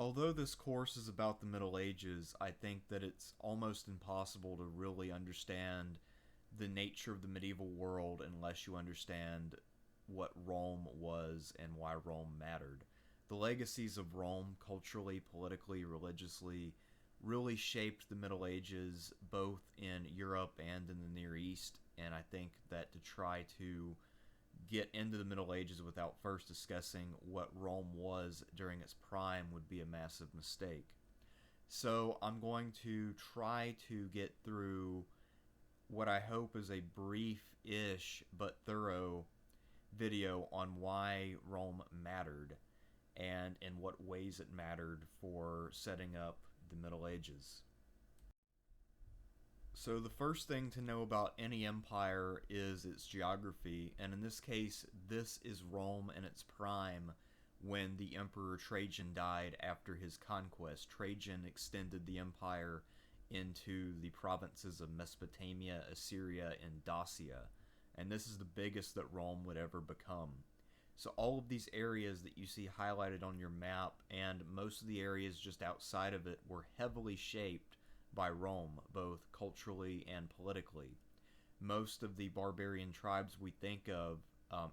Although this course is about the Middle Ages, I think that it's almost impossible to really understand the nature of the medieval world unless you understand what Rome was and why Rome mattered. The legacies of Rome, culturally, politically, religiously, really shaped the Middle Ages both in Europe and in the Near East, and I think that to try to get into the Middle Ages without first discussing what Rome was during its prime would be a massive mistake. So I'm going to try to get through what I hope is a brief ish but thorough video on why Rome mattered and in what ways it mattered for setting up the Middle Ages. So, the first thing to know about any empire is its geography, and in this case, this is Rome in its prime when the Emperor Trajan died after his conquest. Trajan extended the empire into the provinces of Mesopotamia, Assyria, and Dacia, and this is the biggest that Rome would ever become. So, all of these areas that you see highlighted on your map, and most of the areas just outside of it, were heavily shaped by Rome, both culturally and politically. Most of the barbarian tribes we think of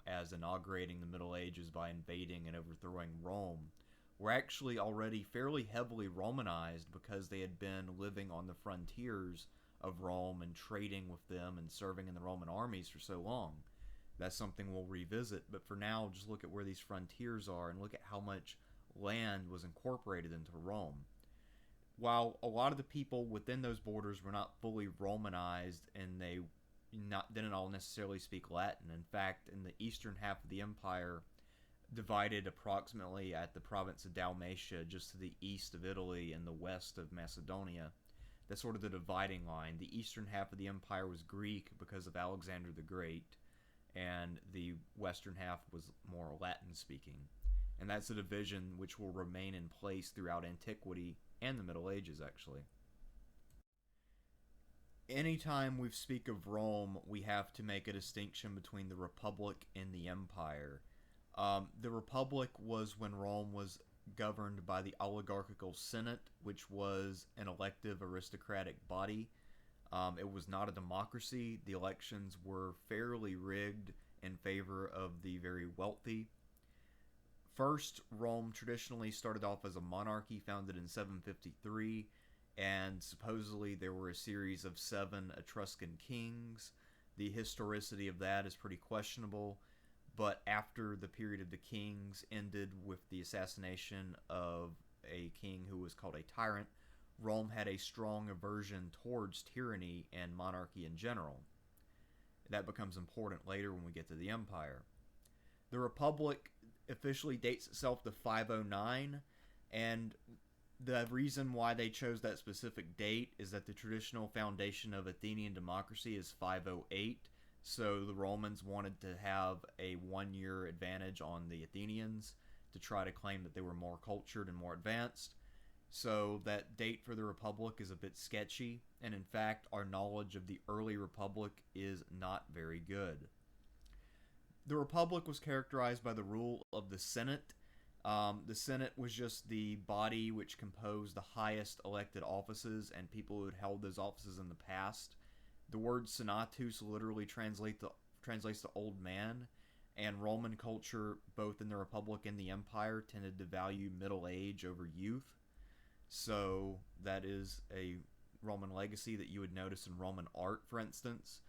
as inaugurating the Middle Ages by invading and overthrowing Rome were actually already fairly heavily Romanized because they had been living on the frontiers of Rome and trading with them and serving in the Roman armies for so long. That's something we'll revisit, but for now, just look at where these frontiers are and look at how much land was incorporated into Rome. While a lot of the people within those borders were not fully Romanized and they didn't all necessarily speak Latin. In fact, in the eastern half of the empire, divided approximately at the province of Dalmatia, just to the east of Italy and the west of Macedonia, that's sort of the dividing line. The eastern half of the empire was Greek because of Alexander the Great, and the western half was more Latin speaking. And that's a division which will remain in place throughout antiquity and the Middle Ages, actually. Anytime we speak of Rome, we have to make a distinction between the Republic and the Empire. The Republic was when Rome was governed by the oligarchical Senate, which was an elective aristocratic body. It was not a democracy. The elections were fairly rigged in favor of the very wealthy. First, Rome traditionally started off as a monarchy founded in 753, and supposedly there were a series of 7 Etruscan kings. The historicity of that is pretty questionable, but after the period of the kings ended with the assassination of a king who was called a tyrant, Rome had a strong aversion towards tyranny and monarchy in general. That becomes important later when we get to the empire. The Republic officially dates itself to 509, and the reason why they chose that specific date is that the traditional foundation of Athenian democracy is 508, so the Romans wanted to have a 1 year advantage on the Athenians to try to claim that they were more cultured and more advanced. So that date for the Republic is a bit sketchy, and in fact, our knowledge of the early Republic is not very good. The Republic was characterized by the rule of the Senate. The Senate was just the body which composed the highest elected offices and people who had held those offices in the past. The word senatus literally translates to old man, and Roman culture, both in the Republic and the Empire, tended to value middle age over youth. So that is a Roman legacy that you would notice in Roman art, for instance.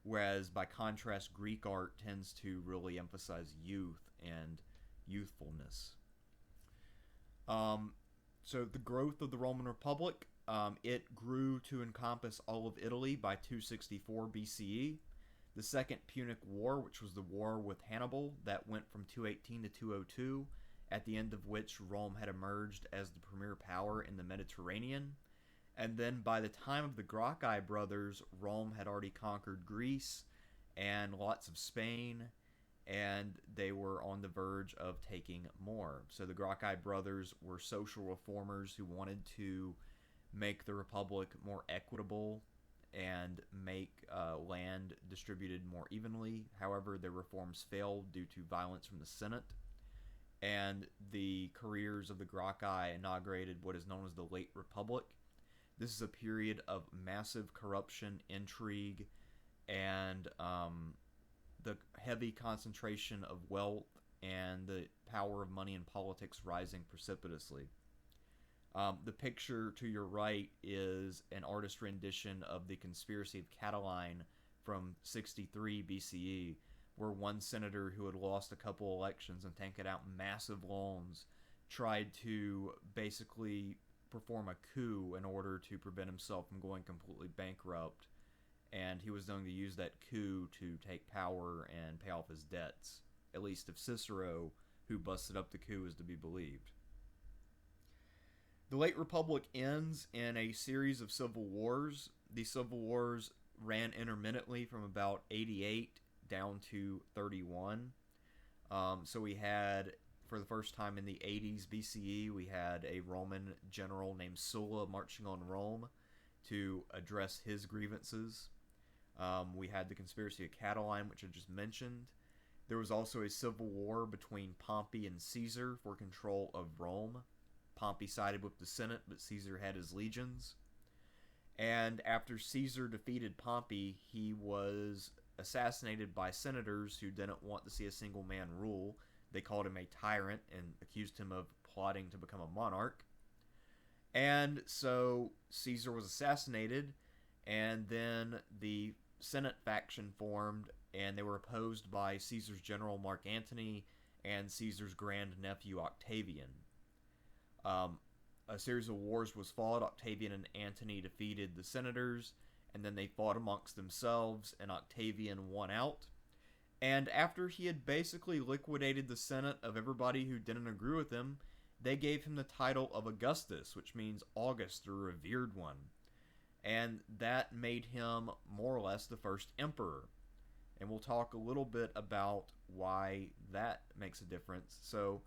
Whereas, by contrast, Greek art tends to really emphasize youth and youthfulness. So, the growth of the Roman Republic, it grew to encompass all of Italy by 264 BCE. The Second Punic War, which was the war with Hannibal, that went from 218 to 202, at the end of which Rome had emerged as the premier power in the Mediterranean. And then by the time of the Gracchi brothers, Rome had already conquered Greece and lots of Spain, and they were on the verge of taking more. So the Gracchi brothers were social reformers who wanted to make the Republic more equitable and make land distributed more evenly. However, their reforms failed due to violence from the Senate. and the careers of the Gracchi inaugurated what is known as the Late Republic. This is a period of massive corruption, intrigue, and the heavy concentration of wealth and the power of money in politics rising precipitously. The picture to your right is an artist rendition of the Conspiracy of Catiline from 63 BCE, where one senator who had lost a couple elections and taken out massive loans tried to basically perform a coup in order to prevent himself from going completely bankrupt. And he was known to use that coup to take power and pay off his debts, at least if Cicero, who busted up the coup, is to be believed. The Late Republic ends in a series of civil wars. These civil wars ran intermittently from about 88 down to 31. So we had, for the first time in the 80s BCE, we had a Roman general named Sulla marching on Rome to address his grievances. We had the Conspiracy of Catiline, which I just mentioned. There was also a civil war between Pompey and Caesar for control of Rome. Pompey sided with the Senate, but Caesar had his legions. And after Caesar defeated Pompey, he was assassinated by senators who didn't want to see a single man rule. They called him a tyrant and accused him of plotting to become a monarch. And so Caesar was assassinated, and then the Senate faction formed, and they were opposed by Caesar's general Mark Antony and Caesar's grandnephew Octavian. A series of wars was fought. Octavian and Antony defeated the senators, and then they fought amongst themselves, and Octavian won out. And after he had basically liquidated the Senate of everybody who didn't agree with him, they gave him the title of Augustus, which means August, the revered one. And that made him more or less the first emperor. And we'll talk a little bit about why that makes a difference. So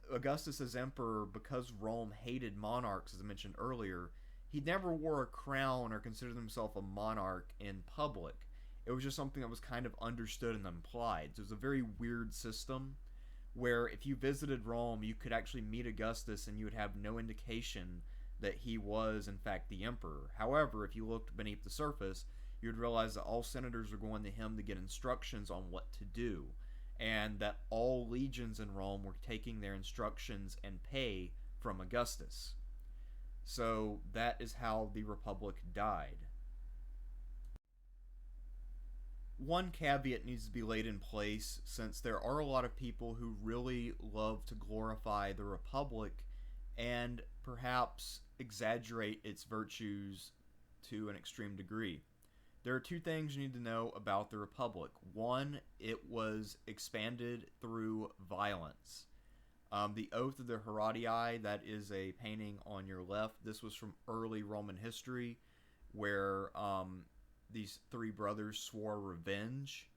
Augustus as emperor, because Rome hated monarchs, as I mentioned earlier, he never wore a crown or considered himself a monarch in public. It was just something that was kind of understood and implied. So it was a very weird system where if you visited Rome, you could actually meet Augustus and you would have no indication that he was, in fact, the emperor. However, if you looked beneath the surface, you would realize that all senators were going to him to get instructions on what to do, and that all legions in Rome were taking their instructions and pay from Augustus. So that is how the Republic died. One caveat needs to be laid in place, since there are a lot of people who really love to glorify the Republic and perhaps exaggerate its virtues to an extreme degree. There are two things you need to know about the Republic. One, it was expanded through violence. The Oath of the Horatii, that is a painting on your left. This was from early Roman history, where these three brothers swore revenge.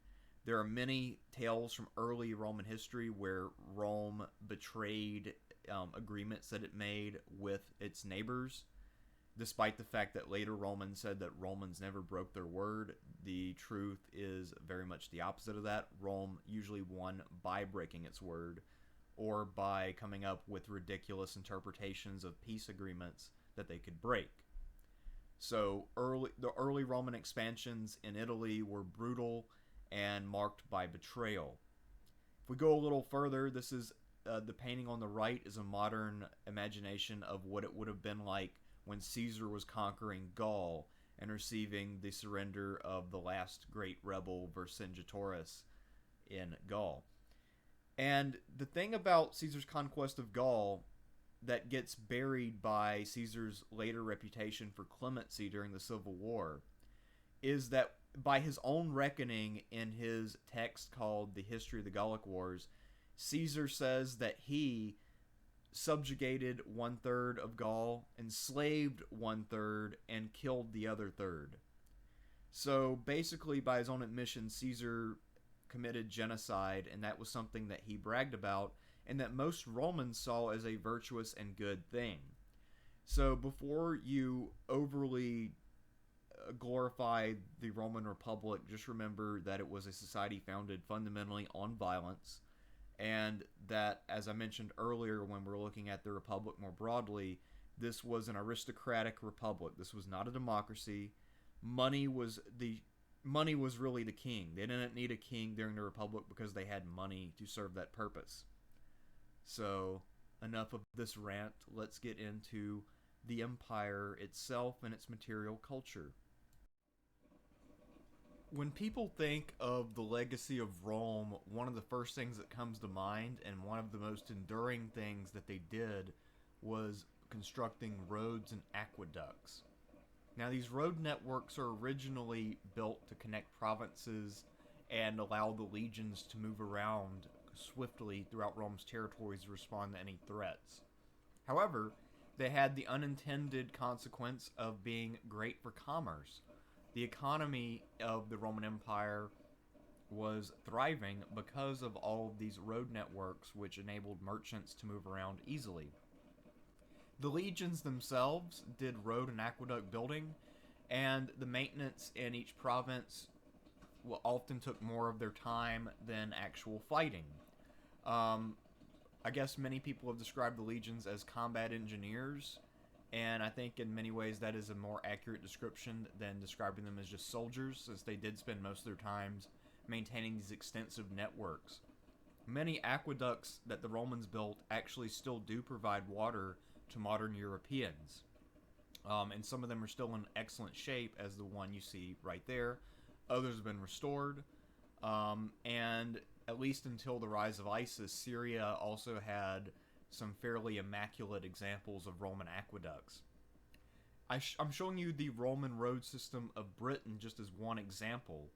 There are many tales from early Roman history where Rome betrayed agreements that it made with its neighbors. Despite the fact that later Romans said that Romans never broke their word, the truth is very much the opposite of that. Rome usually won by breaking its word, or by coming up with ridiculous interpretations of peace agreements that they could break. So the early Roman expansions in Italy were brutal and marked by betrayal. If we go a little further, this is the painting on the right is a modern imagination of what it would have been like when Caesar was conquering Gaul and receiving the surrender of the last great rebel Vercingetorix in Gaul. And the thing about Caesar's conquest of Gaul that gets buried by Caesar's later reputation for clemency during the Civil War is that, by his own reckoning in his text called The History of the Gallic Wars, Caesar says that he subjugated 1/3 of Gaul, enslaved 1/3, and killed the other third. So basically, by his own admission, Caesar committed genocide, and that was something that he bragged about, and that most Romans saw as a virtuous and good thing. So before you overly glorify the Roman Republic, just remember that it was a society founded fundamentally on violence, And that, as I mentioned earlier, when we're looking at the Republic more broadly, this was an aristocratic republic. This was not a democracy. Money was the money was really the king. They didn't need a king during the Republic because they had money to serve that purpose. So, enough of this rant. Let's get into the empire itself and its material culture. When people think of the legacy of Rome, one of the first things that comes to mind, and one of the most enduring things that they did, was constructing roads and aqueducts. Now, these road networks are originally built to connect provinces and allow the legions to move around swiftly throughout Rome's territories to respond to any threats. However, they had the unintended consequence of being great for commerce. The economy of the Roman Empire was thriving because of all of these road networks, which enabled merchants to move around easily. The legions themselves did road and aqueduct building, and the maintenance in each province often took more of their time than actual fighting. Um, I guess many people have described the legions as combat engineers, and I think in many ways that is a more accurate description than describing them as just soldiers, since they did spend most of their times maintaining these extensive networks. Many aqueducts that the Romans built actually still do provide water to modern Europeans. And some of them are still in excellent shape, as the one you see right there. Others have been restored. And at least until the rise of ISIS, Syria also had some fairly immaculate examples of Roman aqueducts. I'm showing you the Roman road system of Britain just as one example.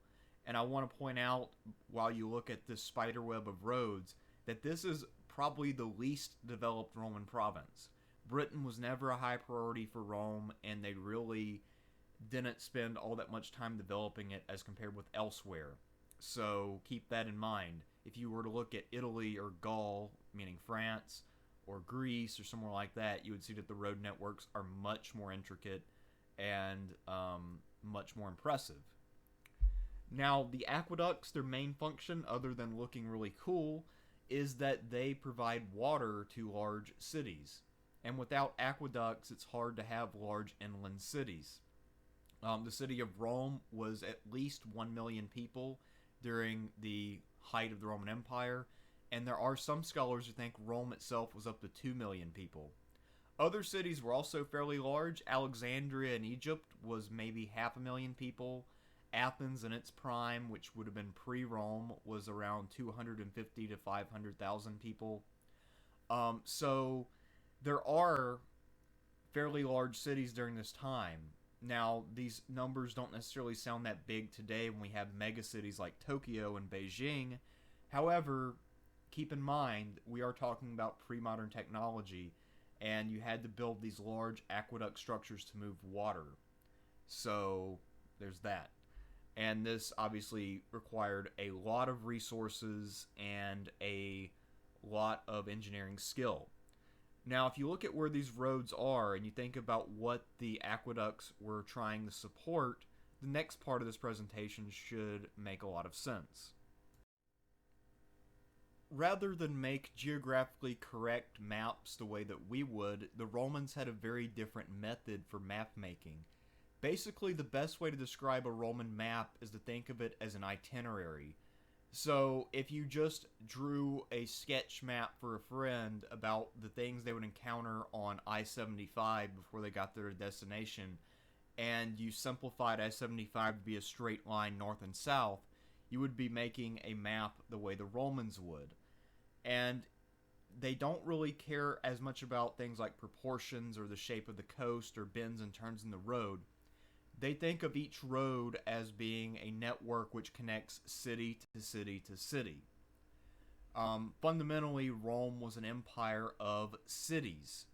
And I want to point out, while you look at this spiderweb of roads, that this is probably the least developed Roman province. Britain was never a high priority for Rome, and they really didn't spend all that much time developing it as compared with elsewhere. So keep that in mind. If you were to look at Italy or Gaul, meaning France, or Greece or somewhere like that, you would see that the road networks are much more intricate and much more impressive. Now, the aqueducts, their main function, other than looking really cool, is that they provide water to large cities. And without aqueducts, it's hard to have large inland cities. The city of Rome was at least 1 million people during the height of the Roman Empire, and there are some scholars who think Rome itself was up to 2 million people. Other cities were also fairly large. Alexandria in Egypt was maybe 500,000 people. Athens in its prime, which would have been pre-Rome, was around 250 to 500,000 people. So there are fairly large cities during this time. Now, these numbers don't necessarily sound that big today when we have megacities like Tokyo and Beijing. However, keep in mind, we are talking about pre-modern technology, and you had to build these large aqueduct structures to move water. So, there's that. And this obviously required a lot of resources and a lot of engineering skill. Now, if you look at where these roads are and you think about what the aqueducts were trying to support, the next part of this presentation should make a lot of sense. Rather than make geographically correct maps the way that we would, the Romans had a very different method for map making. Basically, the best way to describe a Roman map is to think of it as an itinerary. So, if you just drew a sketch map for a friend about the things they would encounter on I-75 before they got to their destination, and you simplified I-75 to be a straight line north and south, you would be making a map the way the Romans would. And they don't really care as much about things like proportions or the shape of the coast or bends and turns in the road. They think of each road as being a network which connects city to city to city. Fundamentally, Rome was an empire of cities,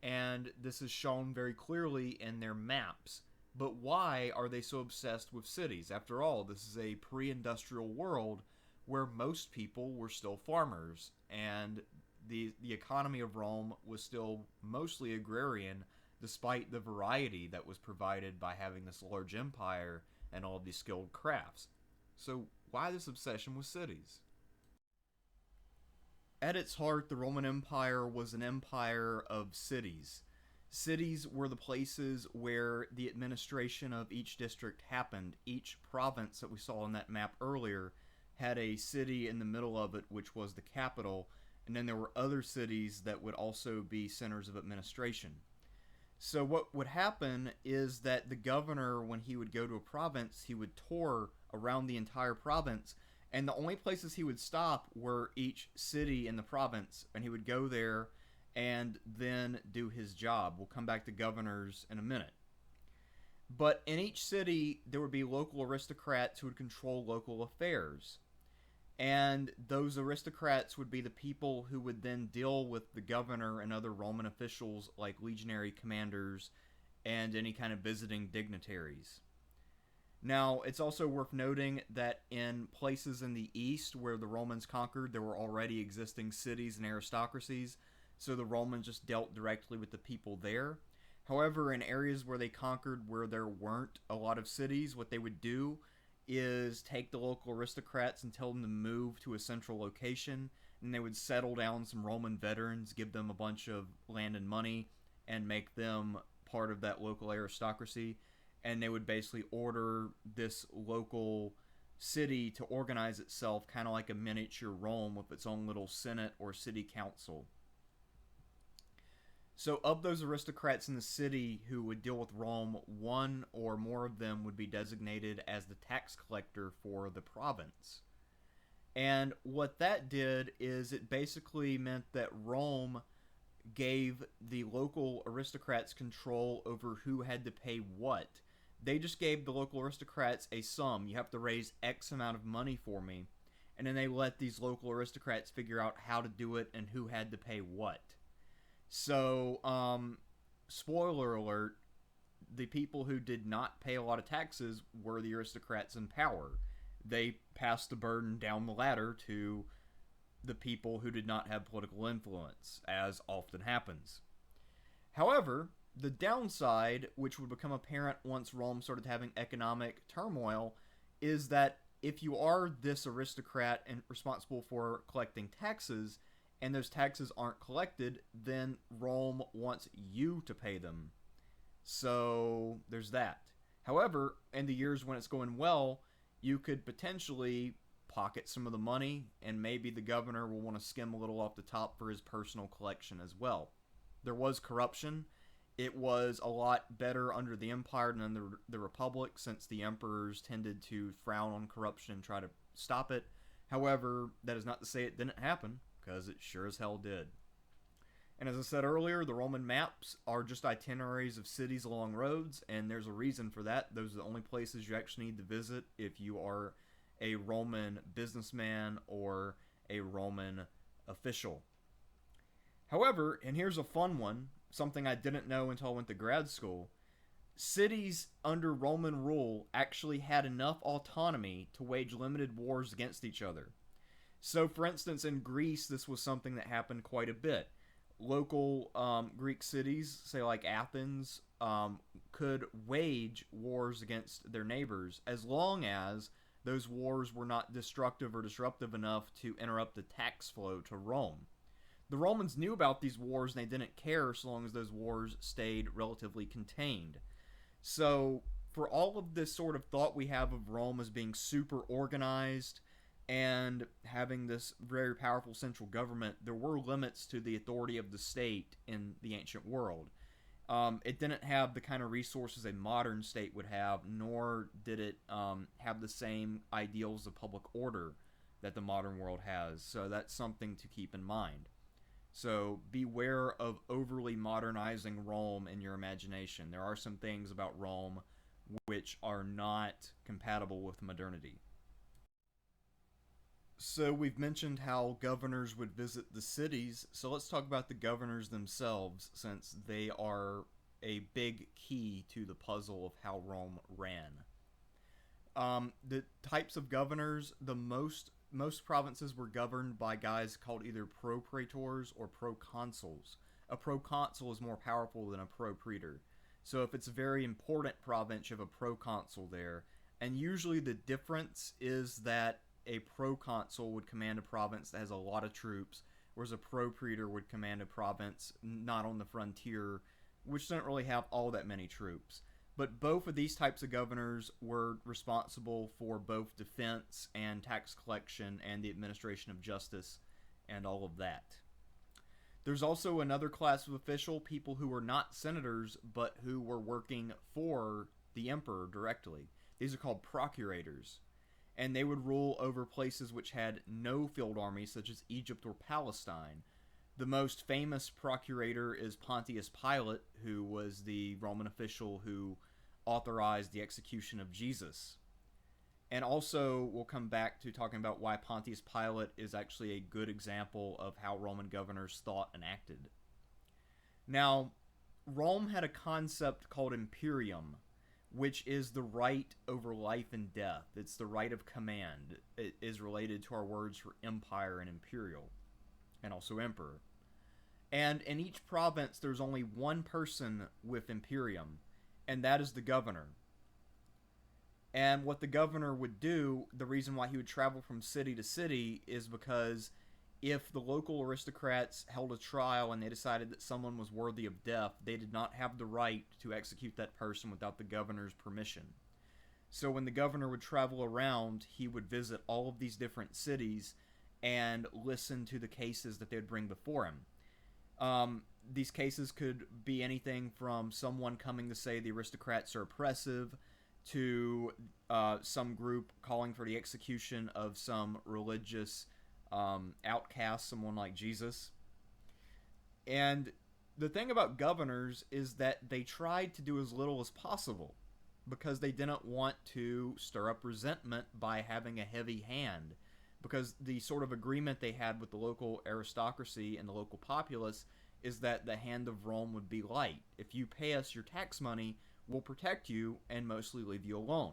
and this is shown very clearly in their maps. But why are they so obsessed with cities? After all, this is a pre-industrial world where most people were still farmers, and the economy of Rome was still mostly agrarian, despite the variety that was provided by having this large empire and all of these skilled crafts. So why this obsession with cities? At its heart, the Roman Empire was an empire of cities. Cities were the places where the administration of each district happened. Each province that we saw on that map earlier had a city in the middle of it, which was the capital, and then there were other cities that would also be centers of administration. So what would happen is that the governor, when he would go to a province, he would tour around the entire province, and the only places he would stop were each city in the province, and he would go there and then do his job. We'll come back to governors in a minute. But in each city, there would be local aristocrats who would control local affairs. And those aristocrats would be the people who would then deal with the governor and other Roman officials like legionary commanders and any kind of visiting dignitaries. Now, it's also worth noting that in places in the east where the Romans conquered, there were already existing cities and aristocracies, so the Romans just dealt directly with the people there. However, in areas where they conquered where there weren't a lot of cities, what they would do is take the local aristocrats and tell them to move to a central location, and they would settle down some Roman veterans, give them a bunch of land and money, and make them part of that local aristocracy. And they would basically order this local city to organize itself kind of like a miniature Rome with its own little senate or city council. So of those aristocrats in the city who would deal with Rome, one or more of them would be designated as the tax collector for the province. And what that did is it basically meant that Rome gave the local aristocrats control over who had to pay what. They just gave the local aristocrats a sum. You have to raise X amount of money for me. And then they let these local aristocrats figure out how to do it and who had to pay what. So, spoiler alert, the people who did not pay a lot of taxes were the aristocrats in power. They passed the burden down the ladder to the people who did not have political influence, as often happens. However, the downside, which would become apparent once Rome started having economic turmoil, is that if you are this aristocrat and responsible for collecting taxes, and those taxes aren't collected, then Rome wants you to pay them. So there's that. However, in the years when it's going well, you could potentially pocket some of the money, and maybe the governor will want to skim a little off the top for his personal collection as well. There was corruption. It was a lot better under the Empire than under the Republic, since the emperors tended to frown on corruption and try to stop it. However, that is not to say it didn't happen, because it sure as hell did. And as I said earlier, the Roman maps are just itineraries of cities along roads, and there's a reason for that. Those are the only places you actually need to visit if you are a Roman businessman or a Roman official. However, and here's a fun one, something I didn't know until I went to grad school, cities under Roman rule actually had enough autonomy to wage limited wars against each other. So, for instance, in Greece, this was something that happened quite a bit. Local Greek cities, say like Athens, could wage wars against their neighbors as long as those wars were not destructive or disruptive enough to interrupt the tax flow to Rome. The Romans knew about these wars and they didn't care so long as those wars stayed relatively contained. So, for all of this sort of thought we have of Rome as being super organized and having this very powerful central government, there were limits to the authority of the state in the ancient world. It didn't have the kind of resources a modern state would have, nor did it have the same ideals of public order that the modern world has. So that's something to keep in mind. So beware of overly modernizing Rome in your imagination. There are some things about Rome which are not compatible with modernity. So we've mentioned how governors would visit the cities, so let's talk about the governors themselves, since they are a big key to the puzzle of how Rome ran. The types of governors, the most provinces were governed by guys called either propraetors or proconsuls. A proconsul is more powerful than a propraetor. So if it's a very important province, you have a proconsul there. And usually the difference is that a proconsul would command a province that has a lot of troops, whereas a propraetor would command a province not on the frontier, which didn't really have all that many troops. But both of these types of governors were responsible for both defense and tax collection and the administration of justice and all of that. There's also another class of official, people who were not senators, but who were working for the emperor directly. These are called procurators. And they would rule over places which had no field armies, such as Egypt or Palestine. The most famous procurator is Pontius Pilate, who was the Roman official who authorized the execution of Jesus. And also, we'll come back to talking about why Pontius Pilate is actually a good example of how Roman governors thought and acted. Now, Rome had a concept called imperium, which is the right over life and death. It's the right of command. It is related to our words for empire and imperial, and also emperor. And in each province, there's only one person with imperium, and that is the governor. And what the governor would do, the reason why he would travel from city to city, is because if the local aristocrats held a trial and they decided that someone was worthy of death, they did not have the right to execute that person without the governor's permission. So when the governor would travel around, he would visit all of these different cities and listen to the cases that they would bring before him. These cases could be anything from someone coming to say the aristocrats are oppressive, to some group calling for the execution of some religious outcast, someone like Jesus. And the thing about governors is that they tried to do as little as possible because they didn't want to stir up resentment by having a heavy hand. Because the sort of agreement they had with the local aristocracy and the local populace is that the hand of Rome would be light. If you pay us your tax money, we'll protect you and mostly leave you alone.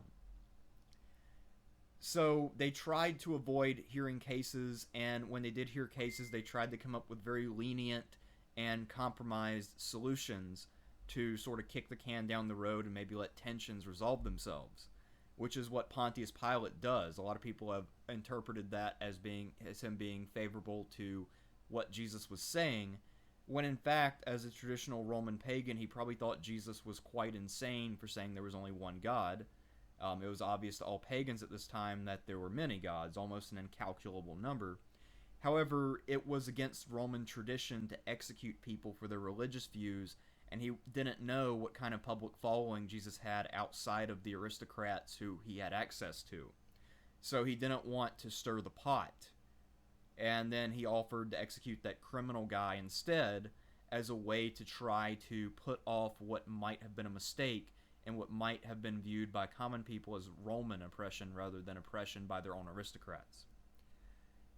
So they tried to avoid hearing cases, and when they did hear cases, they tried to come up with very lenient and compromised solutions to sort of kick the can down the road and maybe let tensions resolve themselves, which is what Pontius Pilate does. A lot of people have interpreted that as him being favorable to what Jesus was saying, when in fact, as a traditional Roman pagan, he probably thought Jesus was quite insane for saying there was only one God. It was obvious to all pagans at this time that there were many gods, almost an incalculable number. However, it was against Roman tradition to execute people for their religious views, and he didn't know what kind of public following Jesus had outside of the aristocrats who he had access to. So he didn't want to stir the pot. And then he offered to execute that criminal guy instead as a way to try to put off what might have been a mistake and what might have been viewed by common people as Roman oppression rather than oppression by their own aristocrats.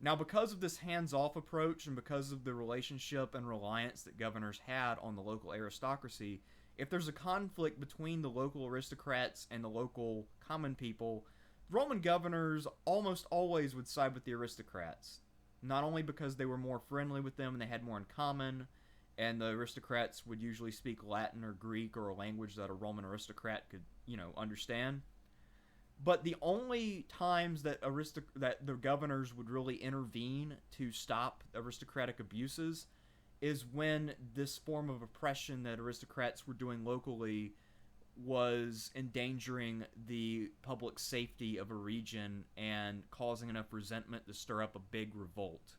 Now, because of this hands-off approach and because of the relationship and reliance that governors had on the local aristocracy, if there's a conflict between the local aristocrats and the local common people, Roman governors almost always would side with the aristocrats. Not only because they were more friendly with them and they had more in common, and the aristocrats would usually speak Latin or Greek or a language that a Roman aristocrat could, understand. But the only times that the governors would really intervene to stop aristocratic abuses is when this form of oppression that aristocrats were doing locally was endangering the public safety of a region and causing enough resentment to stir up a big revolt.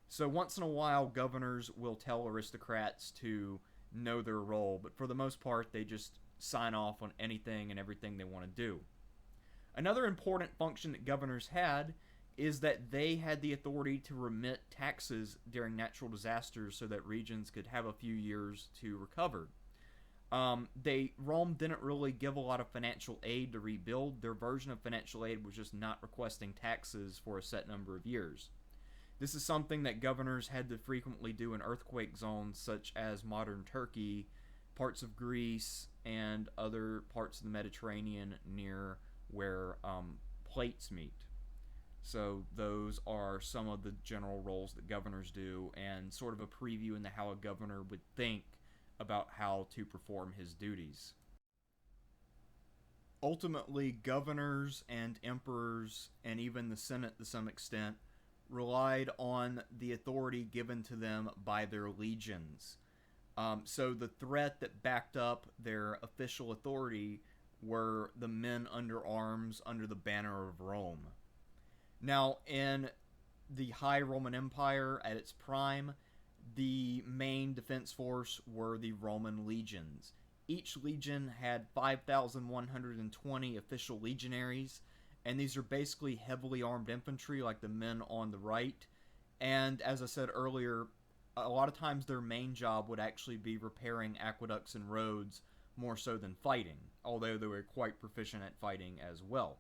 So once in a while, governors will tell aristocrats to know their role, but for the most part, they just sign off on anything and everything they want to do. Another important function that governors had is that they had the authority to remit taxes during natural disasters so that regions could have a few years to recover. Rome didn't really give a lot of financial aid to rebuild. Their version of financial aid was just not requesting taxes for a set number of years. This is something that governors had to frequently do in earthquake zones such as modern Turkey, parts of Greece, and other parts of the Mediterranean near where plates meet. So those are some of the general roles that governors do, and sort of a preview into how a governor would think about how to perform his duties. Ultimately, governors and emperors, and even the Senate to some extent, relied on the authority given to them by their legions. So the threat that backed up their official authority were the men under arms under the banner of Rome. Now, in the High Roman Empire at its prime, the main defense force were the Roman legions. Each legion had 5,120 official legionaries, and these are basically heavily armed infantry like the men on the right. And as I said earlier, a lot of times their main job would actually be repairing aqueducts and roads more so than fighting, although they were quite proficient at fighting as well.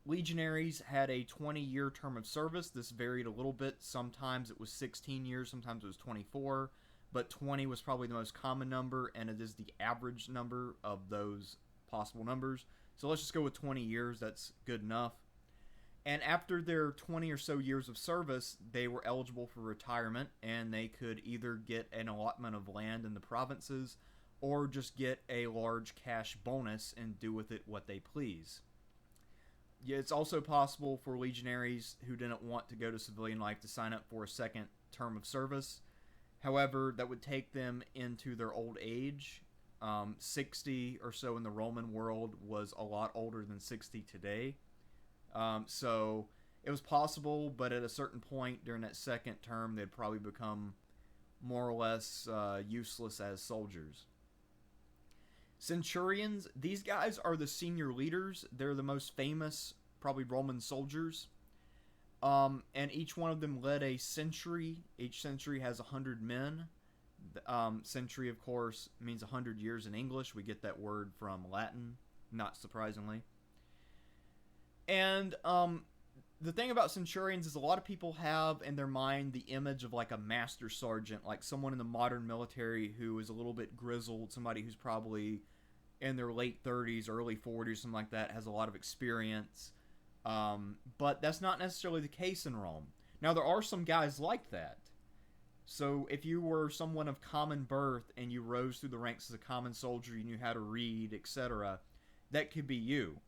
Legionaries had a 20-year term of service. This varied a little bit. Sometimes it was 16 years, sometimes it was 24, but 20 was probably the most common number, and it is the average number of those possible numbers. So let's just go with 20 years. That's good enough. And after their 20 or so years of service, they were eligible for retirement, and they could either get an allotment of land in the provinces or just get a large cash bonus and do with it what they please. Yeah, it's also possible for legionaries who didn't want to go to civilian life to sign up for a second term of service. However, that would take them into their old age. 60 or so in the Roman world was a lot older than 60 today. So it was possible, but at a certain point during that second term, they'd probably become more or less useless as soldiers. Centurions, these guys are the senior leaders. They're the most famous, probably Roman soldiers. And each one of them led a century. Each century has 100 men. Century, of course, means 100 years in English. We get that word from Latin, not surprisingly. And the thing about centurions is a lot of people have in their mind the image of like a master sergeant, like someone in the modern military who is a little bit grizzled, somebody who's probably in their late 30s, early 40s, something like that, has a lot of experience. But that's not necessarily the case in Rome. Now, there are some guys like that. So if you were someone of common birth and you rose through the ranks as a common soldier, you knew how to read, etc., that could be you.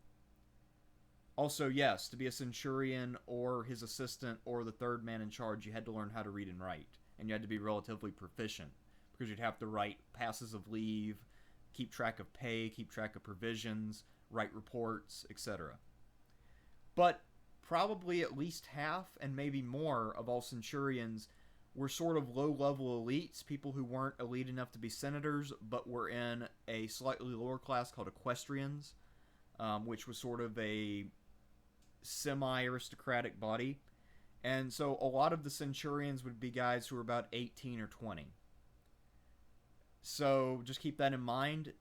Also, yes, to be a centurion or his assistant or the third man in charge, you had to learn how to read and write. And you had to be relatively proficient because you'd have to write passes of leave, keep track of pay, keep track of provisions, write reports, etc. But probably at least half and maybe more of all centurions were sort of low-level elites, people who weren't elite enough to be senators, but were in a slightly lower class called equestrians, which was sort of a semi-aristocratic body. And so a lot of the centurions would be guys who were about 18 or 20. So just keep that in mind.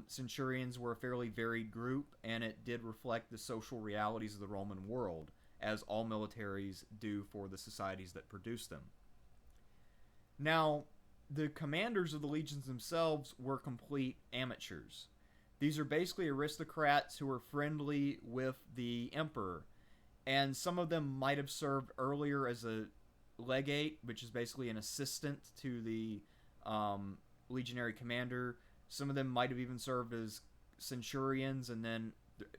Centurions were a fairly varied group, and it did reflect the social realities of the Roman world, as all militaries do for the societies that produce them. Now, the commanders of the legions themselves were complete amateurs. These are basically aristocrats who are friendly with the emperor, and some of them might have served earlier as a legate, which is basically an assistant to the legionary commander. Some of them might have even served as centurions, and then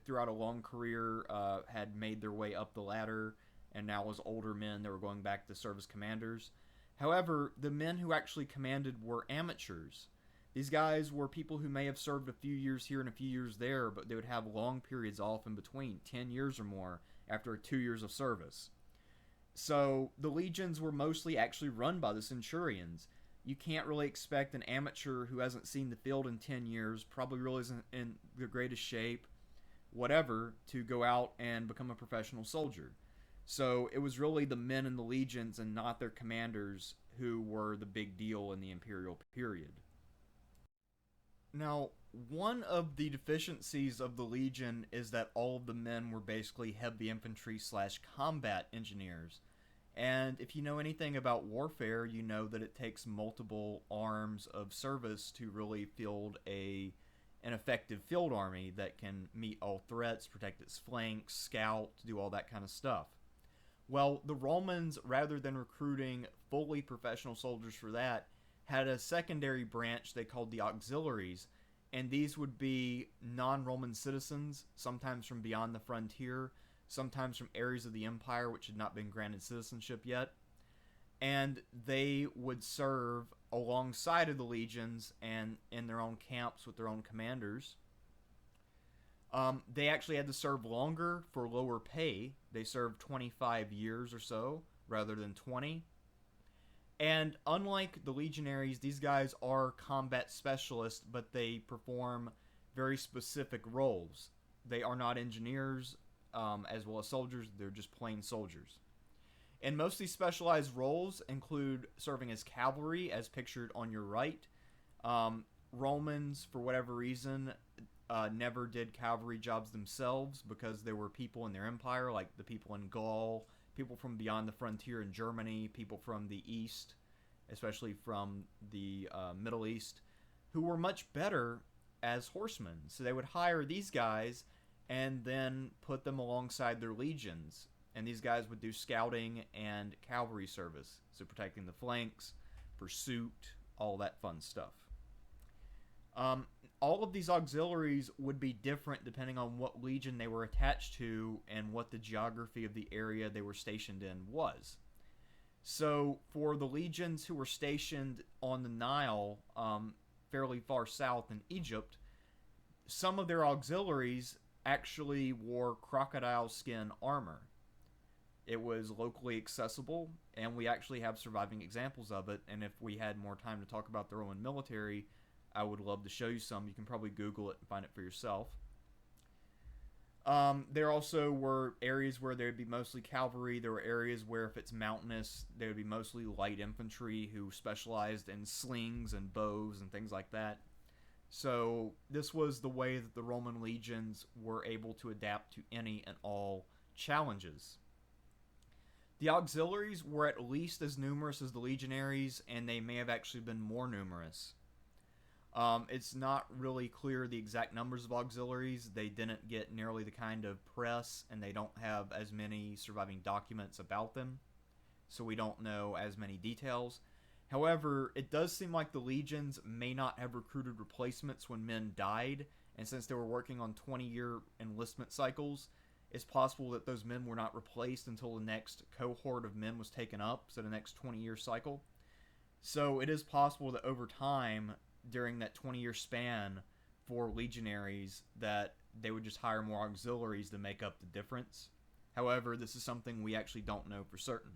throughout a long career had made their way up the ladder, and now as older men they were going back to serve as commanders. However, the men who actually commanded were amateurs. These guys were people who may have served a few years here and a few years there, but they would have long periods off in between, 10 years or more, after 2 years of service. So the legions were mostly actually run by the centurions. You can't really expect an amateur who hasn't seen the field in 10 years, probably really isn't in the greatest shape, whatever, to go out and become a professional soldier. So it was really the men in the legions and not their commanders who were the big deal in the imperial period. Now, one of the deficiencies of the Legion is that all of the men were basically heavy infantry slash combat engineers. And if you know anything about warfare, you know that it takes multiple arms of service to really field an effective field army that can meet all threats, protect its flanks, scout, do all that kind of stuff. Well, the Romans, rather than recruiting fully professional soldiers for that, had a secondary branch they called the Auxiliaries, and these would be non-Roman citizens, sometimes from beyond the frontier, sometimes from areas of the empire which had not been granted citizenship yet, and they would serve alongside of the legions and in their own camps with their own commanders. They actually had to serve longer for lower pay. They served 25 years or so rather than 20. And unlike the legionaries, these guys are combat specialists, but they perform very specific roles. They are not engineers as well as soldiers, they're just plain soldiers. And most of these specialized roles include serving as cavalry, as pictured on your right. Romans, for whatever reason, never did cavalry jobs themselves because there were people in their empire, like the people in Gaul, people from beyond the frontier in Germany, people from the East, especially from the Middle East, who were much better as horsemen. So they would hire these guys and then put them alongside their legions. And these guys would do scouting and cavalry service, so protecting the flanks, pursuit, all that fun stuff. All of these auxiliaries would be different depending on what legion they were attached to and what the geography of the area they were stationed in was. So for the legions who were stationed on the Nile, fairly far south in Egypt, some of their auxiliaries actually wore crocodile skin armor. It was locally accessible, and we actually have surviving examples of it, and if we had more time to talk about the Roman military, I would love to show you some. You can probably Google it and find it for yourself. There also were areas where there would be mostly cavalry. There were areas where, if it's mountainous, there would be mostly light infantry who specialized in slings and bows and things like that. So this was the way that the Roman legions were able to adapt to any and all challenges. The auxiliaries were at least as numerous as the legionaries, and they may have actually been more numerous. It's not really clear the exact numbers of auxiliaries. They didn't get nearly the kind of press, and they don't have as many surviving documents about them, so we don't know as many details. However, it does seem like the legions may not have recruited replacements when men died, and since they were working on 20-year enlistment cycles, it's possible that those men were not replaced until the next cohort of men was taken up, so the next 20-year cycle. So it is possible that over time, during that 20-year span for legionaries, that they would just hire more auxiliaries to make up the difference. However, this is something we actually don't know for certain.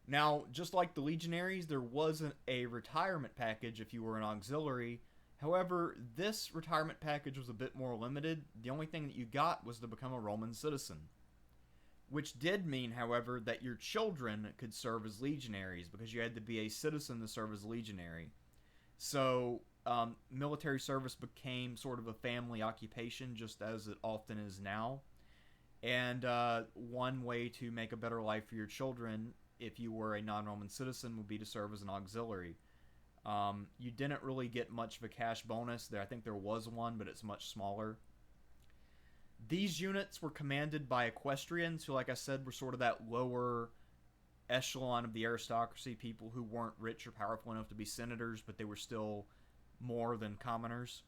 Now, just like the legionaries, there wasn't a retirement package if you were an auxiliary. However, this retirement package was a bit more limited. The only thing that you got was to become a Roman citizen. Which did mean, however, that your children could serve as legionaries, because you had to be a citizen to serve as a legionary. So, military service became sort of a family occupation, just as it often is now. And one way to make a better life for your children, if you were a non-Roman citizen, would be to serve as an auxiliary. You didn't really get much of a cash bonus there. I think there was one, but it's much smaller. These units were commanded by equestrians, who, like I said, were sort of that lower echelon of the aristocracy, people who weren't rich or powerful enough to be senators, but they were still more than commoners.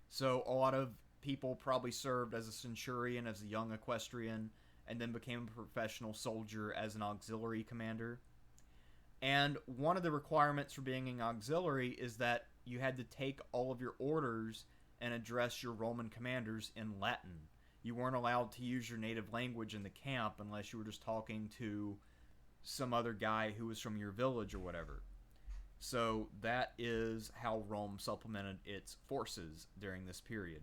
So a lot of people probably served as a centurion, as a young equestrian, and then became a professional soldier as an auxiliary commander. And one of the requirements for being an auxiliary is that you had to take all of your orders and address your Roman commanders in Latin. You weren't allowed to use your native language in the camp unless you were just talking to some other guy who was from your village or whatever. So that is how Rome supplemented its forces during this period.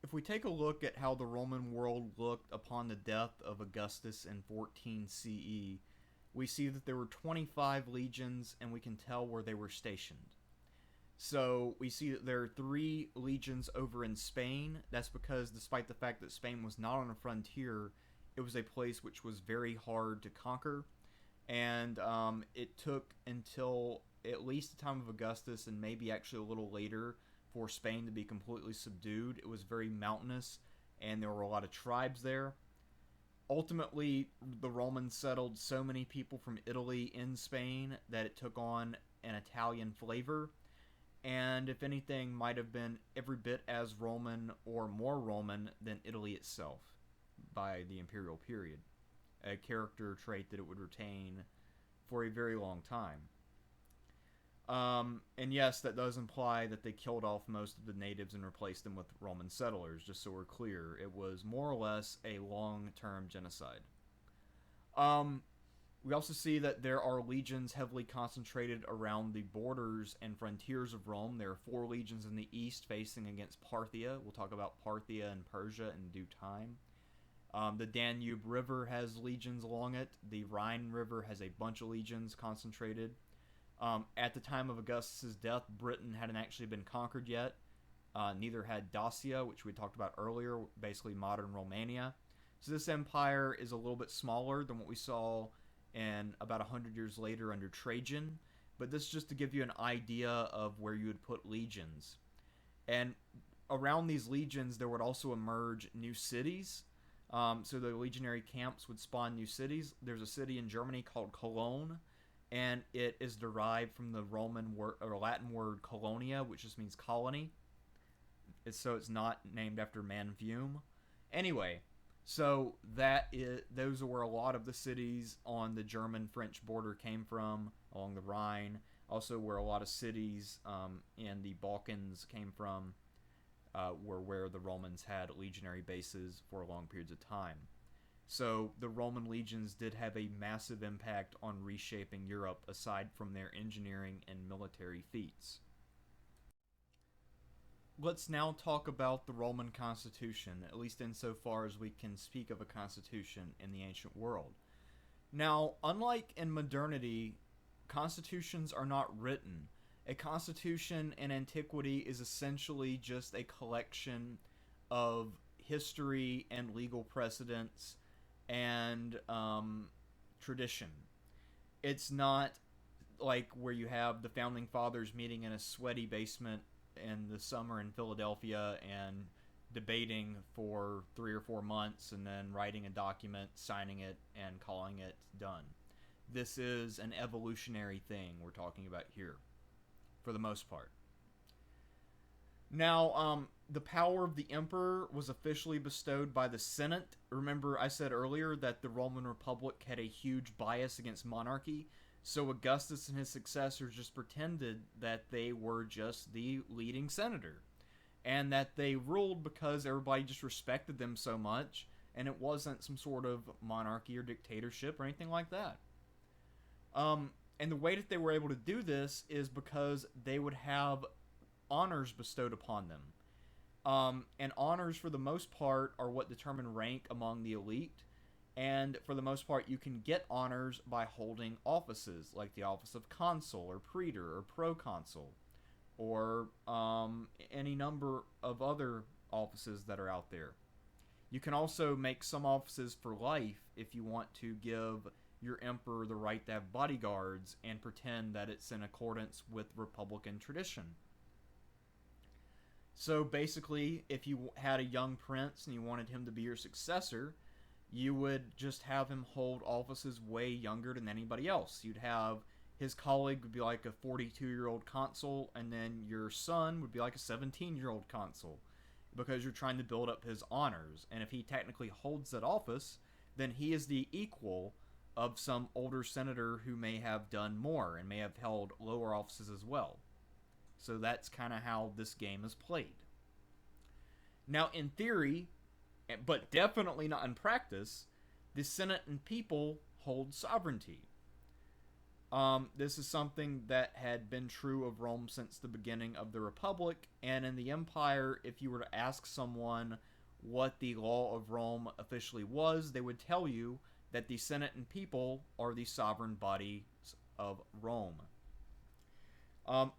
If we take a look at how the Roman world looked upon the death of Augustus in 14 CE, we see that there were 25 legions, and we can tell where they were stationed. So we see that there are 3 legions over in Spain. That's because, despite the fact that Spain was not on a frontier, it was a place which was very hard to conquer. And it took until at least the time of Augustus, and maybe actually a little later, for Spain to be completely subdued. It was very mountainous, and there were a lot of tribes there. Ultimately, the Romans settled so many people from Italy in Spain that it took on an Italian flavor. and if anything, might have been every bit as Roman or more Roman than Italy itself by the imperial period, a character trait that it would retain for a very long time. And yes, that does imply that they killed off most of the natives and replaced them with Roman settlers, just so we're clear. It was more or less a long-term genocide. Um, we also see that there are legions heavily concentrated around the borders and frontiers of Rome. There are 4 legions in the east facing against Parthia. We'll talk about Parthia and Persia in due time. The Danube River has legions along it. The Rhine River has a bunch of legions concentrated. At the time of Augustus's death, Britain hadn't actually been conquered yet. Neither had Dacia, which we talked about earlier, basically modern Romania. So this empire is a little bit smaller than what we saw in about 100 years later under Trajan. But this is just to give you an idea of where you would put legions. And around these legions, there would also emerge new cities. So the legionary camps would spawn new cities. There's a city in Germany called Cologne, and it is derived from the Roman word or Latin word colonia, which just means colony. So it's not named after Manvium. Anyway, so those are where a lot of the cities on the German-French border came from, along the Rhine. Also, where a lot of cities in the Balkans came from, were where the Romans had legionary bases for long periods of time. So the Roman legions did have a massive impact on reshaping Europe, aside from their engineering and military feats. Let's now talk about the Roman constitution, at least insofar as we can speak of a constitution in the ancient world. Now, unlike in modernity, constitutions are not written. A constitution in antiquity is essentially just a collection of history and legal precedents and tradition. It's not like where you have the founding fathers meeting in a sweaty basement in the summer in Philadelphia and debating for 3 or 4 months and then writing a document, signing it, and calling it done. This is an evolutionary thing we're talking about here, for the most part. Now, the power of the emperor was officially bestowed by the Senate. Remember, I said earlier that the Roman Republic had a huge bias against monarchy, so Augustus and his successors just pretended that they were just the leading senator, and that they ruled because everybody just respected them so much, and it wasn't some sort of monarchy or dictatorship or anything like that. And the way that they were able to do this is because they would have honors bestowed upon them. And honors, for the most part, are what determine rank among the elite. And for the most part, you can get honors by holding offices, like the office of consul, or praetor, or proconsul, or any number of other offices that are out there. You can also make some offices for life if you want to give your emperor the right to have bodyguards and pretend that it's in accordance with Republican tradition. So basically, if you had a young prince and you wanted him to be your successor, you would just have him hold offices way younger than anybody else. You'd have his colleague would be like a 42-year-old consul, and then your son would be like a 17-year-old consul, because you're trying to build up his honors. And if he technically holds that office, then he is the equal of some older senator who may have done more and may have held lower offices as well. So that's kind of how this game is played. Now, in theory, but definitely not in practice, the Senate and people hold sovereignty. This is something that had been true of Rome since the beginning of the Republic, and in the Empire, if you were to ask someone what the law of Rome officially was, they would tell you that the Senate and people are the sovereign bodies of Rome.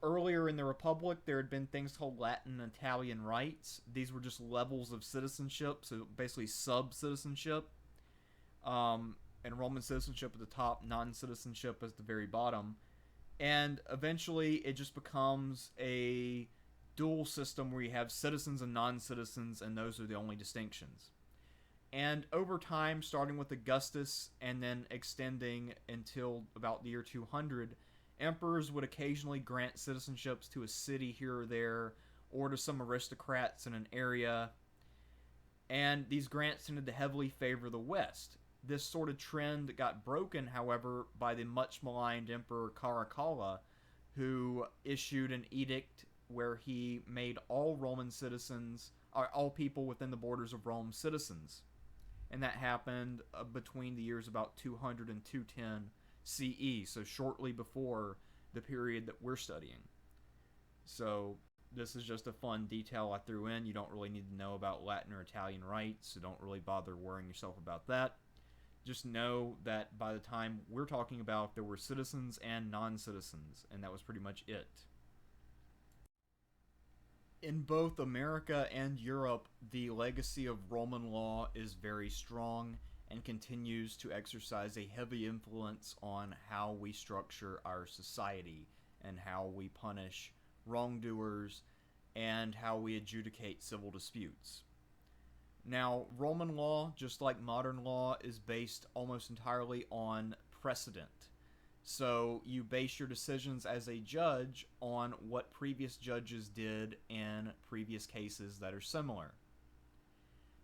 Earlier in the Republic, there had been things called Latin and Italian rights. These were just levels of citizenship, so basically sub-citizenship. And Roman citizenship at the top, non-citizenship at the very bottom. And eventually, it just becomes a dual system where you have citizens and non-citizens, and those are the only distinctions. And over time, starting with Augustus and then extending until about the year 200, Emperors would occasionally grant citizenships to a city here or there, or to some aristocrats in an area, and these grants tended to heavily favor the West. This sort of trend got broken, however, by the much maligned Emperor Caracalla, who issued an edict where he made all Roman citizens, or all people within the borders of Rome, citizens. And that happened between the years about 200 and 210 CE, so shortly before the period that we're studying. So this is just a fun detail I threw in. You don't really need to know about Latin or Italian rights, so don't really bother worrying yourself about that. Just know that by the time we're talking about, there were citizens and non-citizens, and that was pretty much it. In both America and Europe, the legacy of Roman law is very strong and continues to exercise a heavy influence on how we structure our society and how we punish wrongdoers and how we adjudicate civil disputes. Now, Roman law, just like modern law, is based almost entirely on precedent. So you base your decisions as a judge on what previous judges did in previous cases that are similar.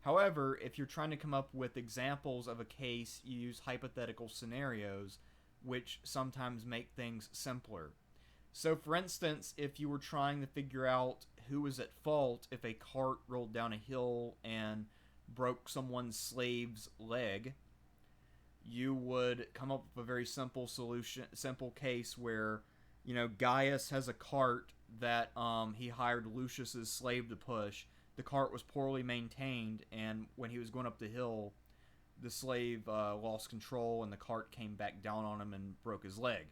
However, if you're trying to come up with examples of a case, you use hypothetical scenarios, which sometimes make things simpler. So, for instance, if you were trying to figure out who was at fault if a cart rolled down a hill and broke someone's slave's leg, you would come up with a very simple case where, Gaius has a cart that he hired Lucius's slave to push. The cart was poorly maintained, and when he was going up the hill, the slave lost control, and the cart came back down on him and broke his leg.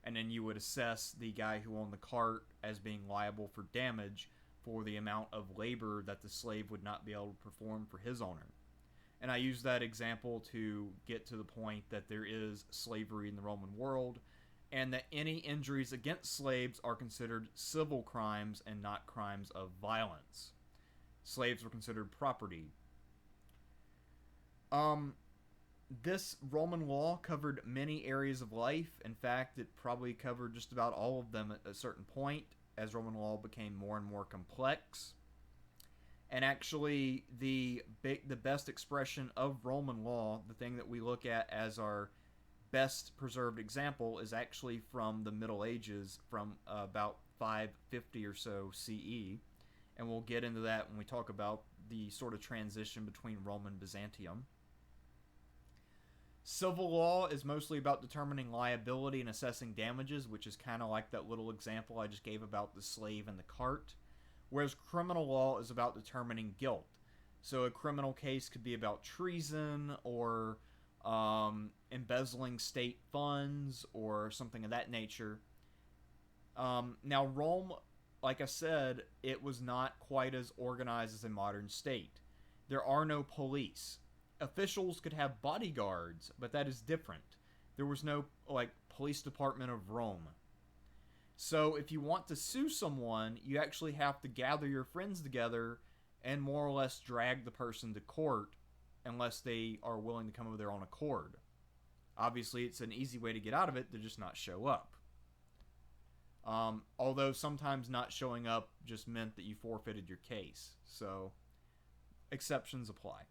And then you would assess the guy who owned the cart as being liable for damage for the amount of labor that the slave would not be able to perform for his owner. And I use that example to get to the point that there is slavery in the Roman world, and that any injuries against slaves are considered civil crimes and not crimes of violence. Slaves were considered property. This Roman law covered many areas of life. In fact, it probably covered just about all of them at a certain point as Roman law became more and more complex. And actually, the best expression of Roman law, the thing that we look at as our best preserved example, is actually from the Middle Ages, from about 550 or so CE. And we'll get into that when we talk about the sort of transition between Rome and Byzantium. Civil law is mostly about determining liability and assessing damages, which is kind of like that little example I just gave about the slave and the cart. Whereas criminal law is about determining guilt. So a criminal case could be about treason or embezzling state funds or something of that nature. Now, Rome, like I said, it was not quite as organized as a modern state. There are no police. Officials could have bodyguards, but that is different. There was no, police department of Rome. So if you want to sue someone, you actually have to gather your friends together and more or less drag the person to court unless they are willing to come of their own accord. Obviously, it's an easy way to get out of it to just not show up. Although sometimes not showing up just meant that you forfeited your case. So exceptions apply.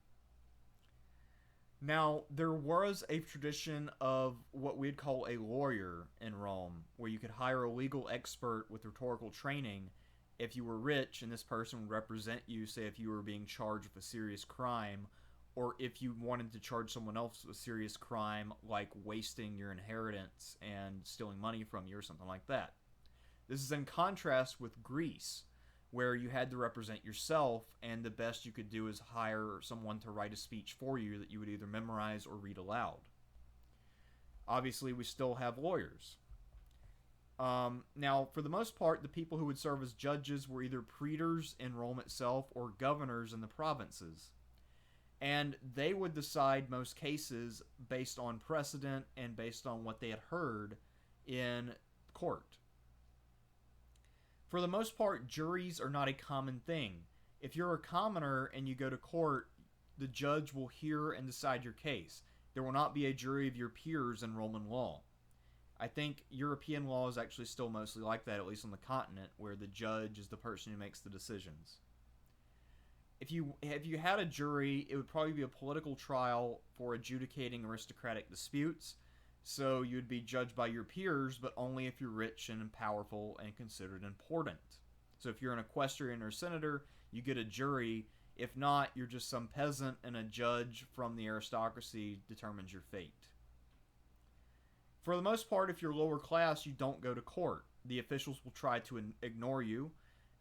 Now, there was a tradition of what we'd call a lawyer in Rome, where you could hire a legal expert with rhetorical training if you were rich, and this person would represent you, say if you were being charged with a serious crime, or if you wanted to charge someone else with a serious crime, like wasting your inheritance and stealing money from you or something like that. This is in contrast with Greece, where you had to represent yourself, and the best you could do is hire someone to write a speech for you that you would either memorize or read aloud. Obviously, we still have lawyers. Now, for the most part, the people who would serve as judges were either praetors in Rome itself or governors in the provinces. And they would decide most cases based on precedent and based on what they had heard in court. For the most part, juries are not a common thing. If you're a commoner and you go to court, the judge will hear and decide your case. There will not be a jury of your peers in Roman law. I think European law is actually still mostly like that, at least on the continent, where the judge is the person who makes the decisions. If you had a jury, it would probably be a political trial for adjudicating aristocratic disputes. So you'd be judged by your peers, but only if you're rich and powerful and considered important. So if you're an equestrian or senator, you get a jury. If not, you're just some peasant, and a judge from the aristocracy determines your fate. For the most part, if you're lower class, you don't go to court. The officials will try to ignore you,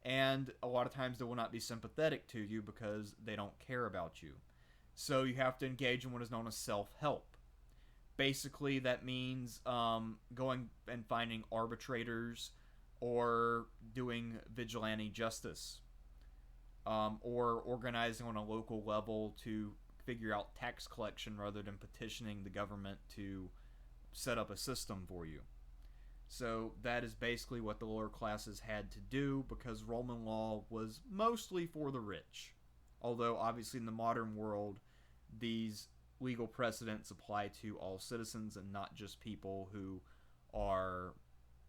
and a lot of times they will not be sympathetic to you because they don't care about you. So you have to engage in what is known as self-help. Basically, that means going and finding arbitrators, or doing vigilante justice, or organizing on a local level to figure out tax collection rather than petitioning the government to set up a system for you. So that is basically what the lower classes had to do, because Roman law was mostly for the rich. Although, obviously, in the modern world, these legal precedents apply to all citizens and not just people who are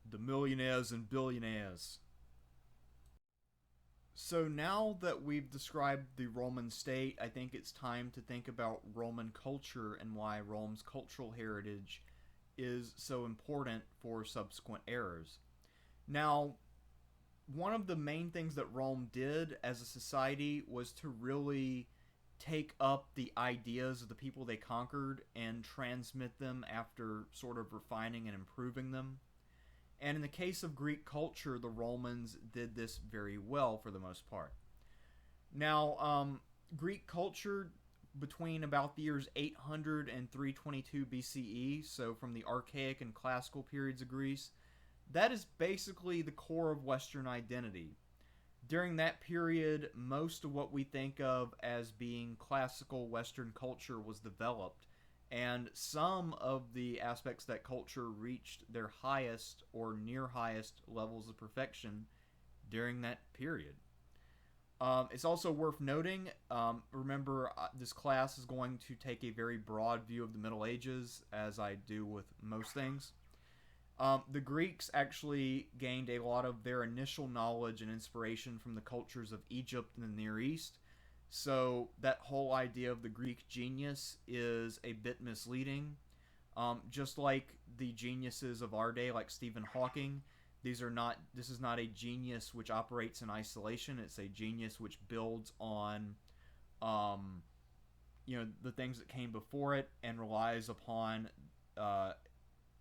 the millionaires and billionaires. So now that we've described the Roman state, I think it's time to think about Roman culture and why Rome's cultural heritage is so important for subsequent eras. Now, one of the main things that Rome did as a society was to really take up the ideas of the people they conquered and transmit them after sort of refining and improving them. And in the case of Greek culture, the Romans did this very well for the most part. Now, Greek culture between about the years 800 and 322 BCE, so from the archaic and classical periods of Greece, that is basically the core of Western identity. During that period, most of what we think of as being classical Western culture was developed, and some of the aspects of that culture reached their highest or near highest levels of perfection during that period. It's also worth noting, remember, this class is going to take a very broad view of the Middle Ages, as I do with most things. The Greeks actually gained a lot of their initial knowledge and inspiration from the cultures of Egypt and the Near East. So that whole idea of the Greek genius is a bit misleading. Just like the geniuses of our day, like Stephen Hawking, this is not a genius which operates in isolation. It's a genius which builds on the things that came before it and relies upon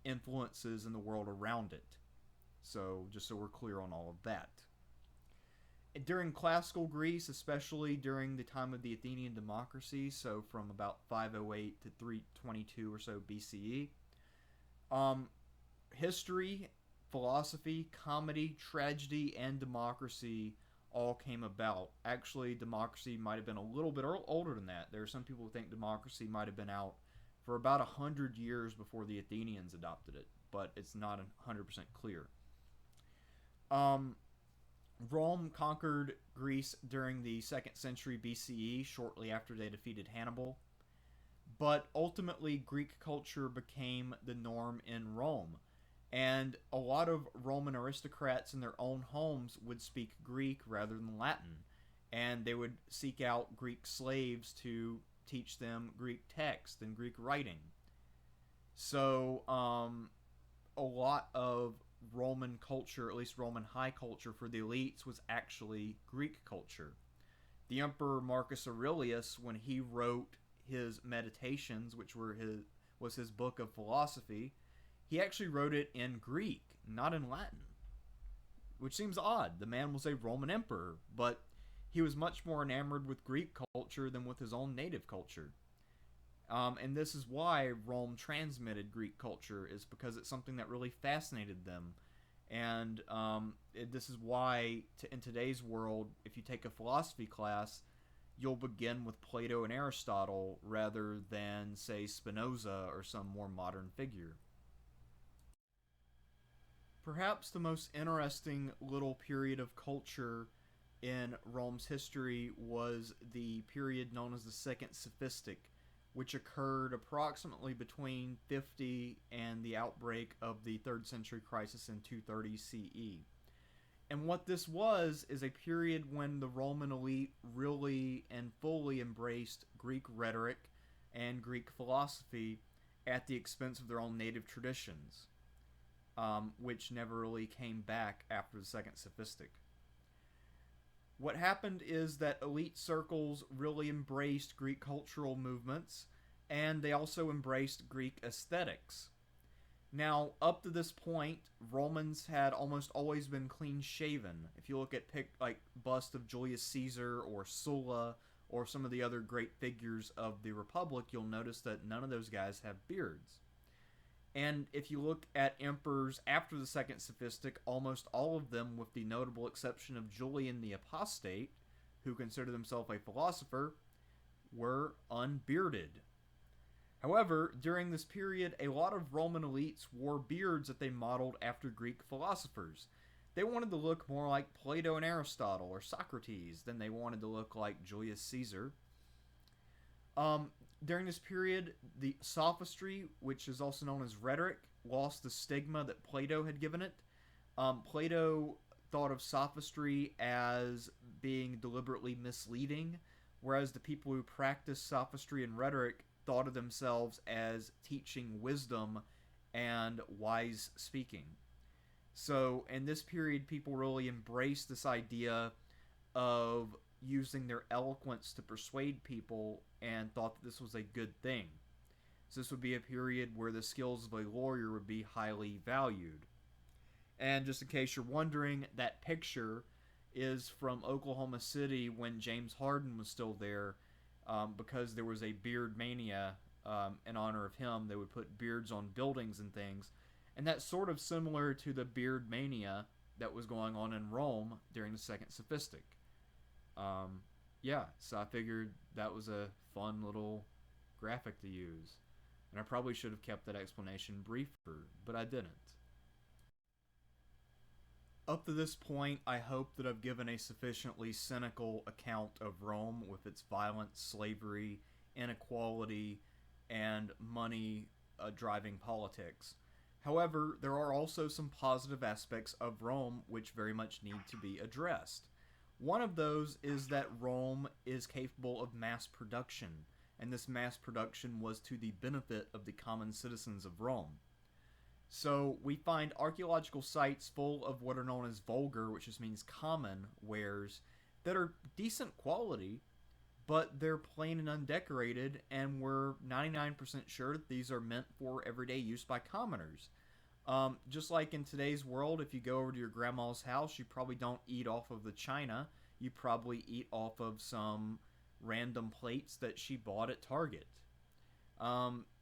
influences in the world around it. So just so we're clear on all of that. During classical Greece, especially during the time of the Athenian democracy, so from about 508 to 322 or so BCE, history, philosophy, comedy, tragedy, and democracy all came about. Actually, democracy might have been a little bit older than that. There are some people who think democracy might have been out for about 100 years before the Athenians adopted it, but it's not 100% clear. Rome conquered Greece during the 2nd century BCE, shortly after they defeated Hannibal. But ultimately, Greek culture became the norm in Rome. And a lot of Roman aristocrats in their own homes would speak Greek rather than Latin. And they would seek out Greek slaves to teach them Greek text and Greek writing. So, a lot of Roman culture, at least Roman high culture for the elites, was actually Greek culture. The Emperor Marcus Aurelius, when he wrote his Meditations, which was his book of philosophy, he actually wrote it in Greek, not in Latin, which seems odd. The man was a Roman emperor, but he was much more enamored with Greek culture than with his own native culture. And this is why Rome transmitted Greek culture, is because it's something that really fascinated them. And this is why, in today's world, if you take a philosophy class, you'll begin with Plato and Aristotle rather than, say, Spinoza or some more modern figure. Perhaps the most interesting little period of culture in Rome's history was the period known as the Second Sophistic, which occurred approximately between 50 and the outbreak of the 3rd century crisis in 230 CE. And what this was is a period when the Roman elite really and fully embraced Greek rhetoric and Greek philosophy at the expense of their own native traditions, which never really came back after the Second Sophistic. What happened is that elite circles really embraced Greek cultural movements, and they also embraced Greek aesthetics. Now, up to this point, Romans had almost always been clean shaven. If you look at like bust of Julius Caesar or Sulla or some of the other great figures of the Republic, you'll notice that none of those guys have beards. And if you look at emperors after the Second Sophistic, almost all of them, with the notable exception of Julian the Apostate, who considered himself a philosopher, were unbearded. However, during this period, a lot of Roman elites wore beards that they modeled after Greek philosophers. They wanted to look more like Plato and Aristotle or Socrates than they wanted to look like Julius Caesar. During this period, the sophistry, which is also known as rhetoric, lost the stigma that Plato had given it. Plato thought of sophistry as being deliberately misleading, whereas the people who practiced sophistry and rhetoric thought of themselves as teaching wisdom and wise speaking. So, in this period, people really embraced this idea of using their eloquence to persuade people and thought that this was a good thing. So, this would be a period where the skills of a lawyer would be highly valued. And just in case you're wondering, that picture is from Oklahoma City when James Harden was still there, because there was a beard mania in honor of him. They would put beards on buildings and things. And that's sort of similar to the beard mania that was going on in Rome during the Second Sophistic. Yeah, so I figured that was a fun little graphic to use. And I probably should have kept that explanation briefer, but I didn't. Up to this point, I hope that I've given a sufficiently cynical account of Rome with its violence, slavery, inequality, and money driving politics. However, there are also some positive aspects of Rome which very much need to be addressed. One of those is that Rome is capable of mass production, and this mass production was to the benefit of the common citizens of Rome. So we find archaeological sites full of what are known as vulgar, which just means common, wares that are decent quality, but they're plain and undecorated, and we're 99% sure that these are meant for everyday use by commoners. Just like in today's world, if you go over to your grandma's house, you probably don't eat off of the china. You probably eat off of some random plates that she bought at Target.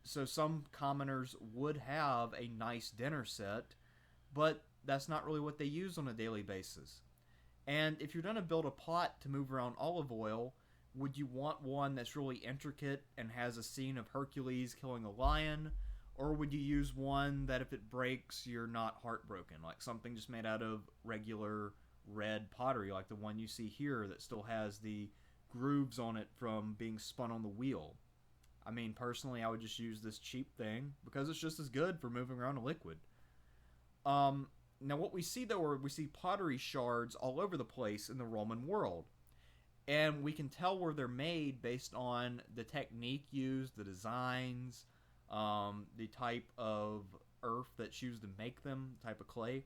So some commoners would have a nice dinner set, but that's not really what they use on a daily basis. And if you're going to build a pot to move around olive oil, would you want one that's really intricate and has a scene of Hercules killing a lion? Or would you use one that if it breaks, you're not heartbroken? Like something just made out of regular red pottery, like the one you see here that still has the grooves on it from being spun on the wheel. I mean, personally, I would just use this cheap thing because it's just as good for moving around a liquid. Now, what we see, though, are we see pottery shards all over the place in the Roman world. And we can tell where they're made based on the technique used, the designs, the type of earth that's used to make them, type of clay.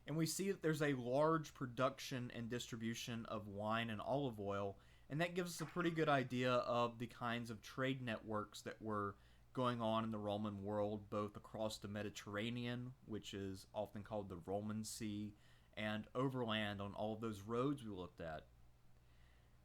And we see that there's a large production and distribution of wine and olive oil, and that gives us a pretty good idea of the kinds of trade networks that were going on in the Roman world, both across the Mediterranean, which is often called the Roman Sea, and overland on all of those roads we looked at.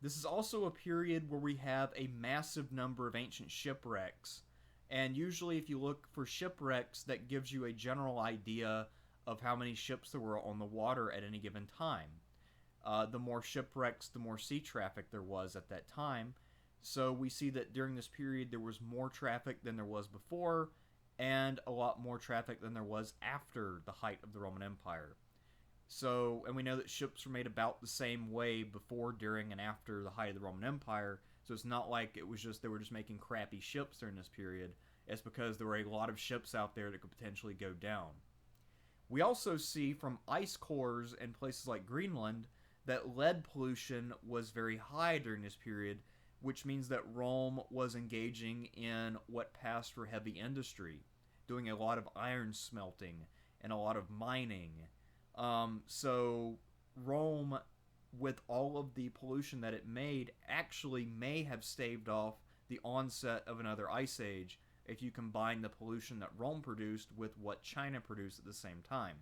This is also a period where we have a massive number of ancient shipwrecks, and usually if you look for shipwrecks, that gives you a general idea of how many ships there were on the water at any given time. The more shipwrecks, the more sea traffic there was at that time. So we see that during this period there was more traffic than there was before, and a lot more traffic than there was after the height of the Roman Empire. So, and we know that ships were made about the same way before, during, and after the height of the Roman Empire. So it's not like it was just they were just making crappy ships during this period. It's because there were a lot of ships out there that could potentially go down. We also see from ice cores in places like Greenland that lead pollution was very high during this period, which means that Rome was engaging in what passed for heavy industry, doing a lot of iron smelting and a lot of mining. So Rome, with all of the pollution that it made, actually may have staved off the onset of another ice age if you combine the pollution that Rome produced with what China produced at the same time.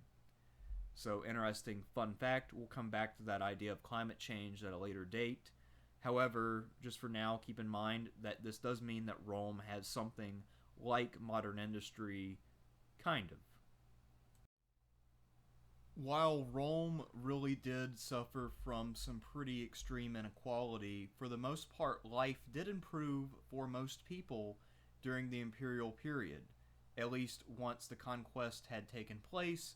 So, interesting fun fact. We'll come back to that idea of climate change at a later date. However, just for now, keep in mind that this does mean that Rome has something like modern industry, kind of. While Rome really did suffer from some pretty extreme inequality, for the most part, life did improve for most people during the imperial period, at least once the conquest had taken place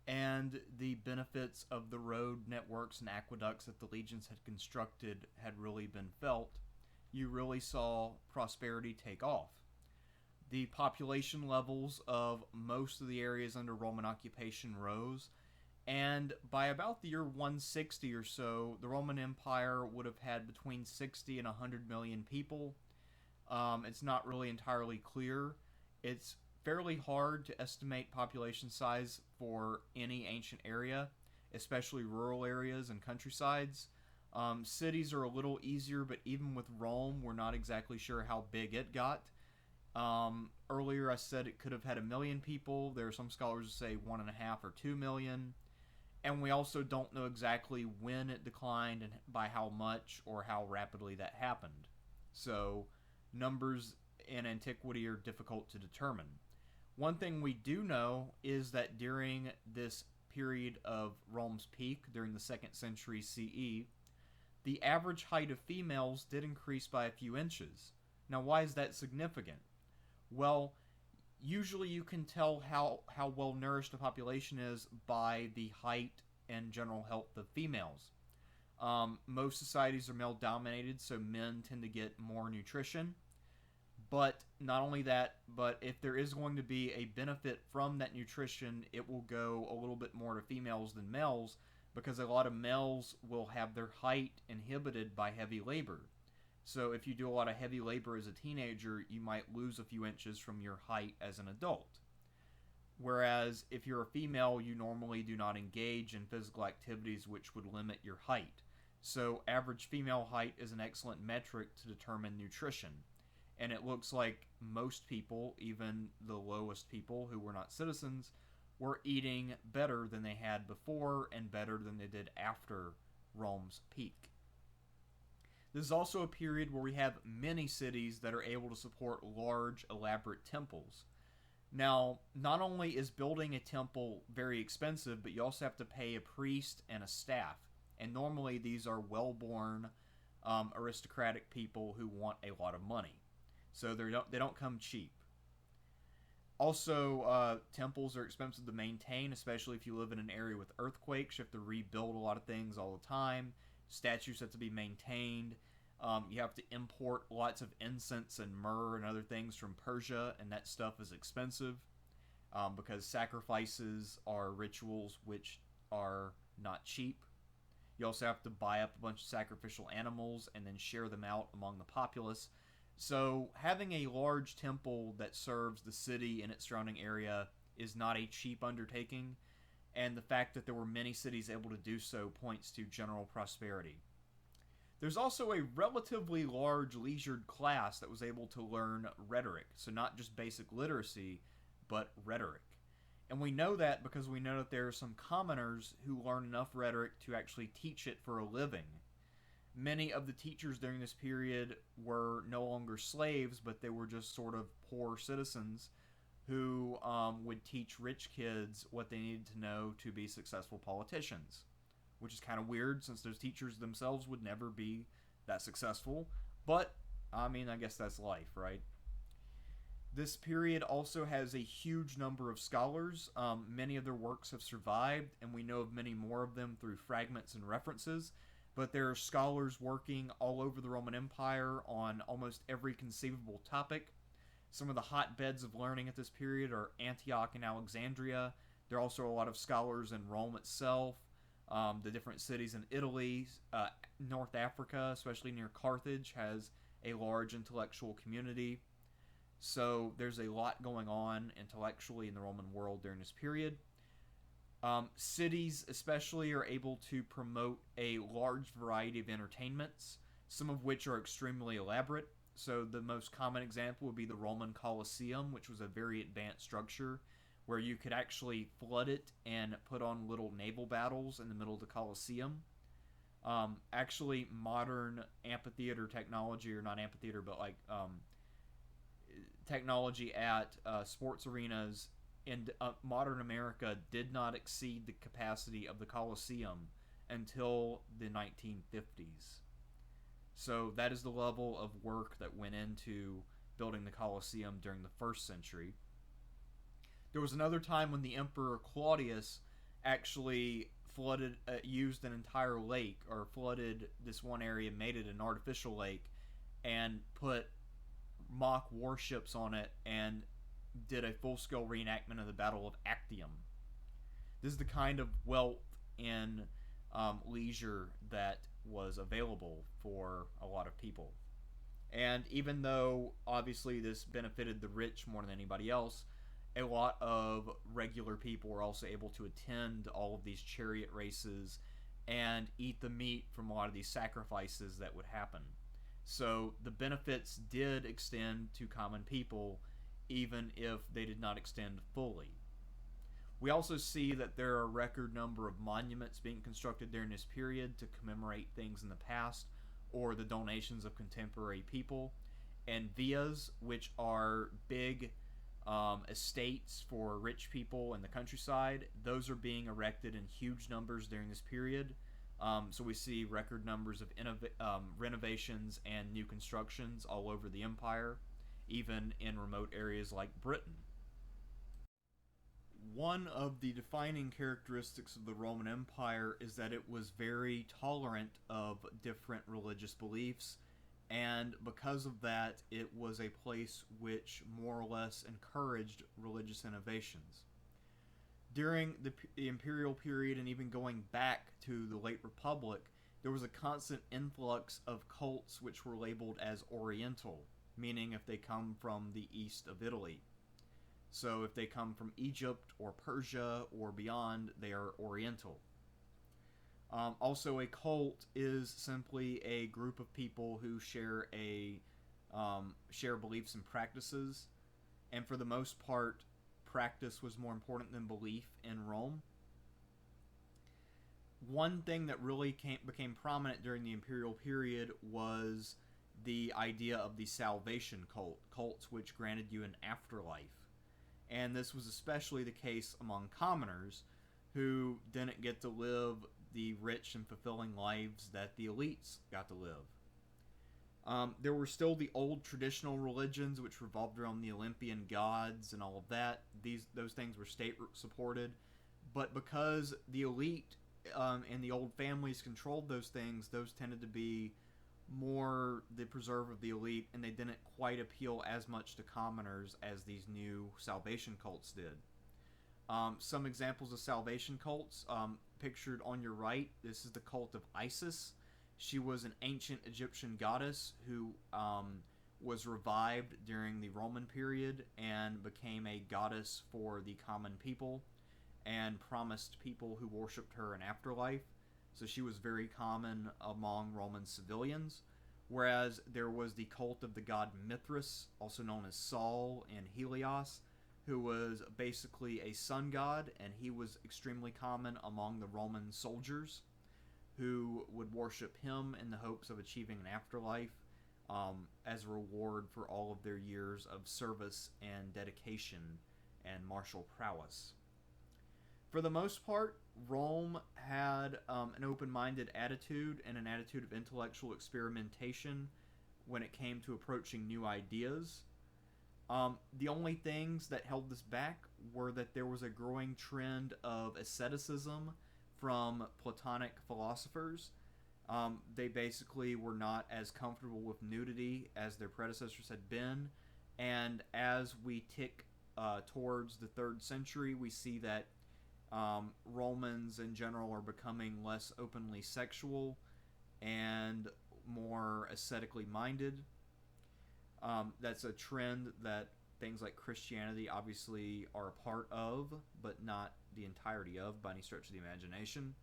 and the benefits of the road networks and aqueducts that the legions had constructed had really been felt. You really saw prosperity take off. The population levels of most of the areas under Roman occupation rose, and by about the year 160 or so, the Roman Empire would have had between 60 and 100 million people. It's not really entirely clear. It's fairly hard to estimate population size for any ancient area, especially rural areas and countrysides. Cities are a little easier, but even with Rome, we're not exactly sure how big it got. Earlier I said it could have had 1 million people. There are some scholars who say 1.5 or 2 million. And we also don't know exactly when it declined and by how much or how rapidly that happened. So numbers in antiquity are difficult to determine. One thing we do know is that during this period of Rome's peak, during the 2nd century CE, the average height of females did increase by a few inches. Now, why is that significant? Well, usually you can tell how well nourished a population is by the height and general health of females. Most societies are male dominated, so men tend to get more nutrition. But not only that, but if there is going to be a benefit from that nutrition, it will go a little bit more to females than males, because a lot of males will have their height inhibited by heavy labor. So if you do a lot of heavy labor as a teenager, you might lose a few inches from your height as an adult. Whereas if you're a female, you normally do not engage in physical activities which would limit your height. So average female height is an excellent metric to determine nutrition. And it looks like most people, even the lowest people who were not citizens, were eating better than they had before and better than they did after Rome's peak. This is also a period where we have many cities that are able to support large, elaborate temples. Now, not only is building a temple very expensive, but you also have to pay a priest and a staff. And normally these are well-born, aristocratic people who want a lot of money. So they don't come cheap. Also, temples are expensive to maintain, especially if you live in an area with earthquakes. You have to rebuild a lot of things all the time. Statues have to be maintained. You have to import lots of incense and myrrh and other things from Persia, and that stuff is expensive because sacrifices are rituals which are not cheap. You also have to buy up a bunch of sacrificial animals and then share them out among the populace. So having a large temple that serves the city and its surrounding area is not a cheap undertaking, and the fact that there were many cities able to do so points to general prosperity. There's also a relatively large leisured class that was able to learn rhetoric, so not just basic literacy, but rhetoric. And we know that because we know that there are some commoners who learn enough rhetoric to actually teach it for a living. Many of the teachers during this period were no longer slaves, but they were just sort of poor citizens who would teach rich kids what they needed to know to be successful politicians. Which is kind of weird since those teachers themselves would never be that successful. But, I mean, I guess that's life, right? This period also has a huge number of scholars. Many of their works have survived, and we know of many more of them through fragments and references. But there are scholars working all over the Roman Empire on almost every conceivable topic. Some of the hotbeds of learning at this period are Antioch and Alexandria. There are also a lot of scholars in Rome itself, the different cities in Italy, North Africa, especially near Carthage, has a large intellectual community. So there's a lot going on intellectually in the Roman world during this period. Cities, especially, are able to promote a large variety of entertainments, some of which are extremely elaborate. So, the most common example would be the Roman Colosseum, which was a very advanced structure where you could actually flood it and put on little naval battles in the middle of the Colosseum. Actually, modern amphitheater technology, or not amphitheater, but like technology at sports arenas in modern America did not exceed the capacity of the Colosseum until the 1950s. So that is the level of work that went into building the Colosseum during the first century. There was another time when the Emperor Claudius actually used an entire lake, or flooded this one area, made it an artificial lake, and put mock warships on it, and did a full-scale reenactment of the Battle of Actium. This is the kind of wealth and leisure that was available for a lot of people. And even though obviously this benefited the rich more than anybody else, a lot of regular people were also able to attend all of these chariot races and eat the meat from a lot of these sacrifices that would happen. So the benefits did extend to common people, even if they did not extend fully. We also see that there are a record number of monuments being constructed during this period to commemorate things in the past or the donations of contemporary people, and villas, which are big estates for rich people in the countryside. Those are being erected in huge numbers during this period. So we see record numbers of renovations and new constructions all over the empire, even in remote areas like Britain. One of the defining characteristics of the Roman Empire is that it was very tolerant of different religious beliefs, and because of that, it was a place which more or less encouraged religious innovations. During the imperial period, and even going back to the late Republic, there was a constant influx of cults which were labeled as Oriental, meaning if they come from the east of Italy. So if they come from Egypt or Persia or beyond, they are Oriental. Also, a cult is simply a group of people who share beliefs and practices, and for the most part, practice was more important than belief in Rome. One thing that really became prominent during the imperial period was the idea of the salvation cult, cults which granted you an afterlife. And this was especially the case among commoners, who didn't get to live the rich and fulfilling lives that the elites got to live. There were still the old traditional religions which revolved around the Olympian gods and all of that. Those things were state supported, but because the elite and the old families controlled those things, those tended to be more the preserve of the elite, and they didn't quite appeal as much to commoners as these new salvation cults did. Some examples of salvation cults pictured on your right. This is the cult of Isis. She was an ancient Egyptian goddess who was revived during the Roman period and became a goddess for the common people and promised people who worshipped her an afterlife. So she was very common among Roman civilians. Whereas there was the cult of the god Mithras, also known as Sol and Helios, who was basically a sun god, and he was extremely common among the Roman soldiers, who would worship him in the hopes of achieving an afterlife as a reward for all of their years of service and dedication and martial prowess. For the most part, Rome had an open-minded attitude and an attitude of intellectual experimentation when it came to approaching new ideas. The only things that held this back were that there was a growing trend of asceticism from Platonic philosophers, They basically were not as comfortable with nudity as their predecessors had been, and as we tick towards the 3rd century, we see that Romans in general are becoming less openly sexual and more aesthetically minded. That's a trend that things like Christianity obviously are a part of, but not the entirety of by any stretch of the imagination.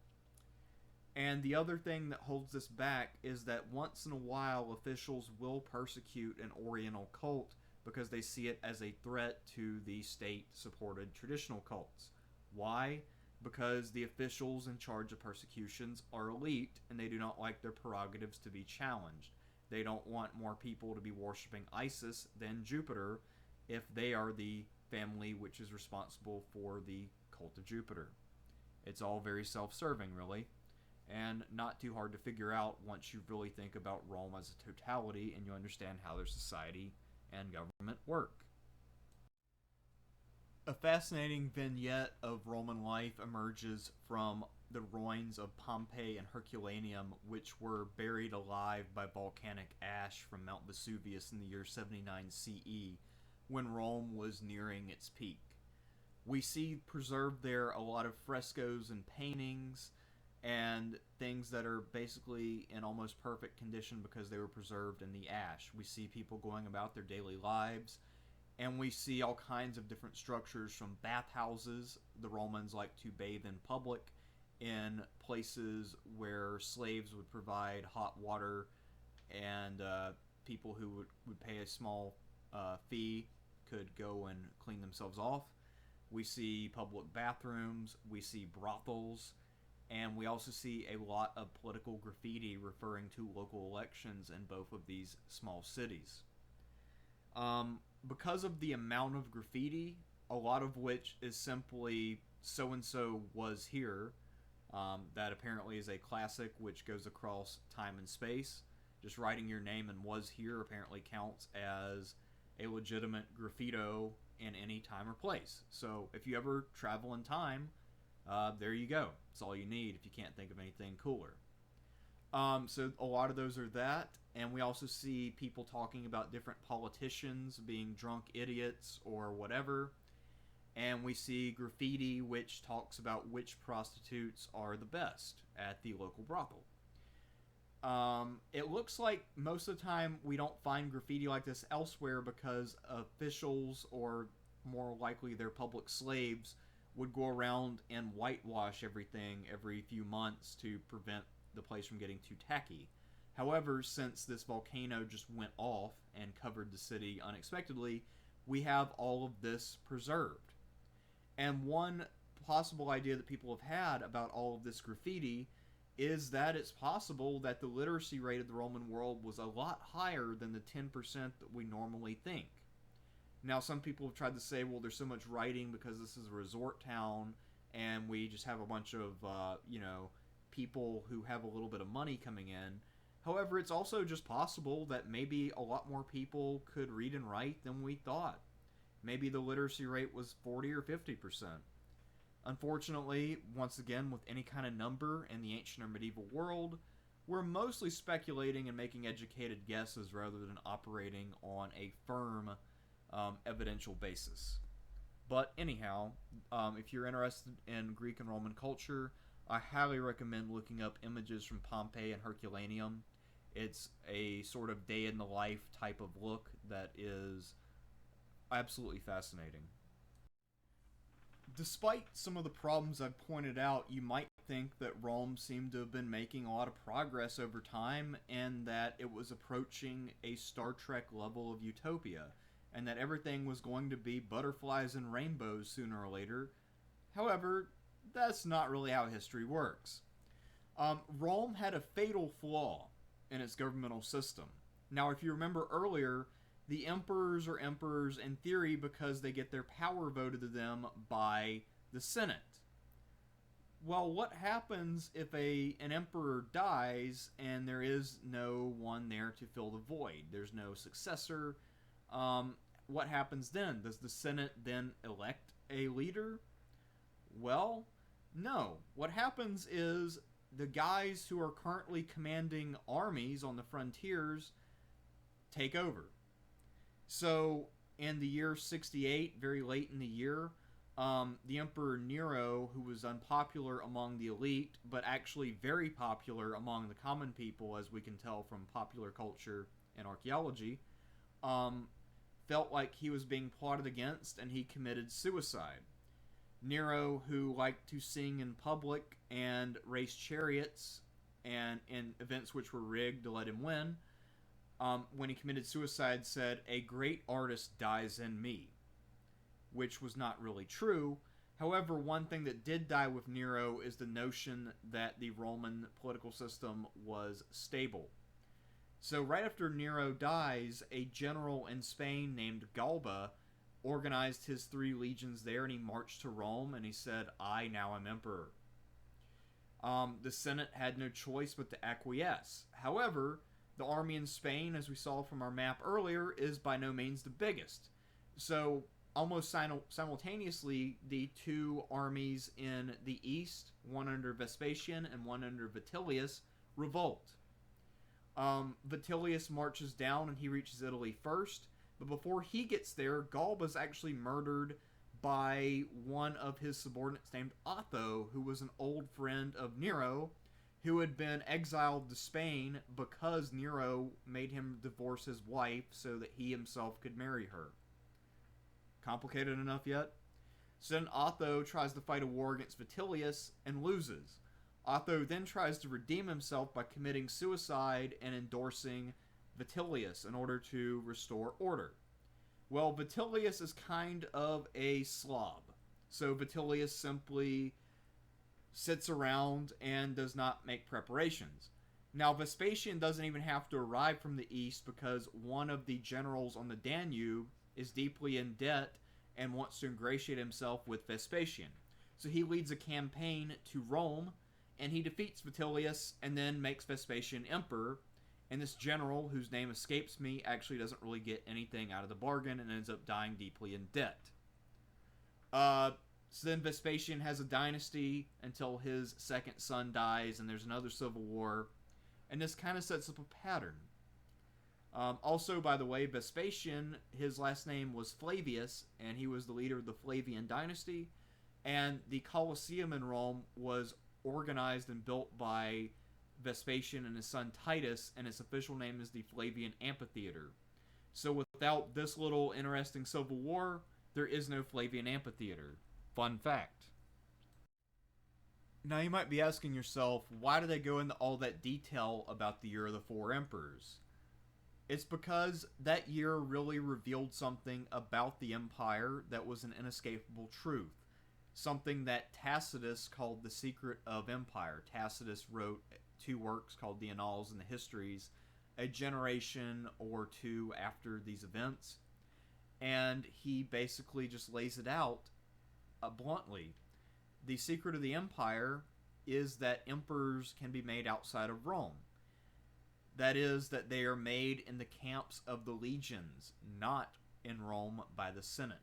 And the other thing that holds this back is that once in a while officials will persecute an Oriental cult because they see it as a threat to the state-supported traditional cults. Why? Because the officials in charge of persecutions are elite and they do not like their prerogatives to be challenged. They don't want more people to be worshiping Isis than Jupiter if they are the family which is responsible for the cult of Jupiter. It's all very self-serving, really, and not too hard to figure out once you really think about Rome as a totality and you understand how their society and government work. A fascinating vignette of Roman life emerges from the ruins of Pompeii and Herculaneum, which were buried alive by volcanic ash from Mount Vesuvius in the year 79 CE, when Rome was nearing its peak. We see preserved there a lot of frescoes and paintings and things that are basically in almost perfect condition because they were preserved in the ash. We see people going about their daily lives, and we see all kinds of different structures, from bathhouses. The Romans like to bathe in public, in places where slaves would provide hot water, and people who would pay a small fee could go and clean themselves off. We see public bathrooms, we see brothels, and we also see a lot of political graffiti referring to local elections in both of these small cities. Because of the amount of graffiti, a lot of which is simply so-and-so was here, that apparently is a classic which goes across time and space. Just writing your name and was here apparently counts as a legitimate graffito in any time or place. So if you ever travel in time, there you go. It's all you need if you can't think of anything cooler. So a lot of those are that, and we also see people talking about different politicians being drunk idiots or whatever, and we see graffiti which talks about which prostitutes are the best at the local brothel. It looks like most of the time we don't find graffiti like this elsewhere because officials, or more likely their public slaves, would go around and whitewash everything every few months to prevent the place from getting too tacky. However, since this volcano just went off and covered the city unexpectedly, we have all of this preserved. And one possible idea that people have had about all of this graffiti is that it's possible that the literacy rate of the Roman world was a lot higher than the 10% that we normally think. Now, some people have tried to say, well, there's so much writing because this is a resort town and we just have a bunch of, people who have a little bit of money coming in. However, it's also just possible that maybe a lot more people could read and write than we thought. Maybe the literacy rate was 40 or 50%. Unfortunately, once again, with any kind of number in the ancient or medieval world, we're mostly speculating and making educated guesses rather than operating on a firm evidential basis. But anyhow, if you're interested in Greek and Roman culture, I highly recommend looking up images from Pompeii and Herculaneum. It's a sort of day in the life type of look that is absolutely fascinating. Despite some of the problems I've pointed out, you might think that Rome seemed to have been making a lot of progress over time, and that it was approaching a Star Trek level of utopia, and that everything was going to be butterflies and rainbows sooner or later. However, that's not really how history works. Rome had a fatal flaw in its governmental system. Now, if you remember earlier, the emperors are emperors in theory because they get their power voted to them by the Senate. Well, what happens if an emperor dies and there is no one there to fill the void? There's no successor. What happens then? Does the Senate then elect a leader? Well, no. What happens is the guys who are currently commanding armies on the frontiers take over. So in the year 68, very late in the year, the Emperor Nero, who was unpopular among the elite, but actually very popular among the common people, as we can tell from popular culture and archaeology, um, felt like he was being plotted against, and he committed suicide. Nero, who liked to sing in public and race chariots and in events which were rigged to let him win, when he committed suicide, said, "A great artist dies in me," which was not really true. However, one thing that did die with Nero is the notion that the Roman political system was stable. So, right after Nero dies, a general in Spain named Galba organized his 3 legions there, and he marched to Rome, and he said, "I now am emperor." The Senate had no choice but to acquiesce. However, the army in Spain, as we saw from our map earlier, is by no means the biggest. So, almost simultaneously, the 2 armies in the east, one under Vespasian and one under Vitellius, revolt. Vitellius marches down and he reaches Italy first, but before he gets there, Galba's actually murdered by one of his subordinates named Otho, who was an old friend of Nero, who had been exiled to Spain because Nero made him divorce his wife so that he himself could marry her. Complicated enough yet? So then Otho tries to fight a war against Vitellius and loses. Otho then tries to redeem himself by committing suicide and endorsing Vitellius in order to restore order. Well, Vitellius is kind of a slob. So Vitellius simply sits around and does not make preparations. Now, Vespasian doesn't even have to arrive from the east because one of the generals on the Danube is deeply in debt and wants to ingratiate himself with Vespasian. So he leads a campaign to Rome, and he defeats Vitellius and then makes Vespasian emperor. And this general, whose name escapes me, actually doesn't really get anything out of the bargain and ends up dying deeply in debt. So then Vespasian has a dynasty until his second son dies, and there's another civil war. And this kind of sets up a pattern. Also, by the way, Vespasian, his last name was Flavius, and he was the leader of the Flavian dynasty. And the Colosseum in Rome was organized and built by Vespasian and his son Titus, and its official name is the Flavian Amphitheater. So without this little interesting civil war, there is no Flavian Amphitheater. Fun fact. Now you might be asking yourself, why do they go into all that detail about the Year of the 4 Emperors? It's because that year really revealed something about the empire that was an inescapable truth. Something that Tacitus called the secret of empire. Tacitus wrote 2 works called the Annals and the Histories, a generation or 2 after these events. And he basically just lays it out bluntly. The secret of the empire is that emperors can be made outside of Rome. That is, that they are made in the camps of the legions, not in Rome by the Senate.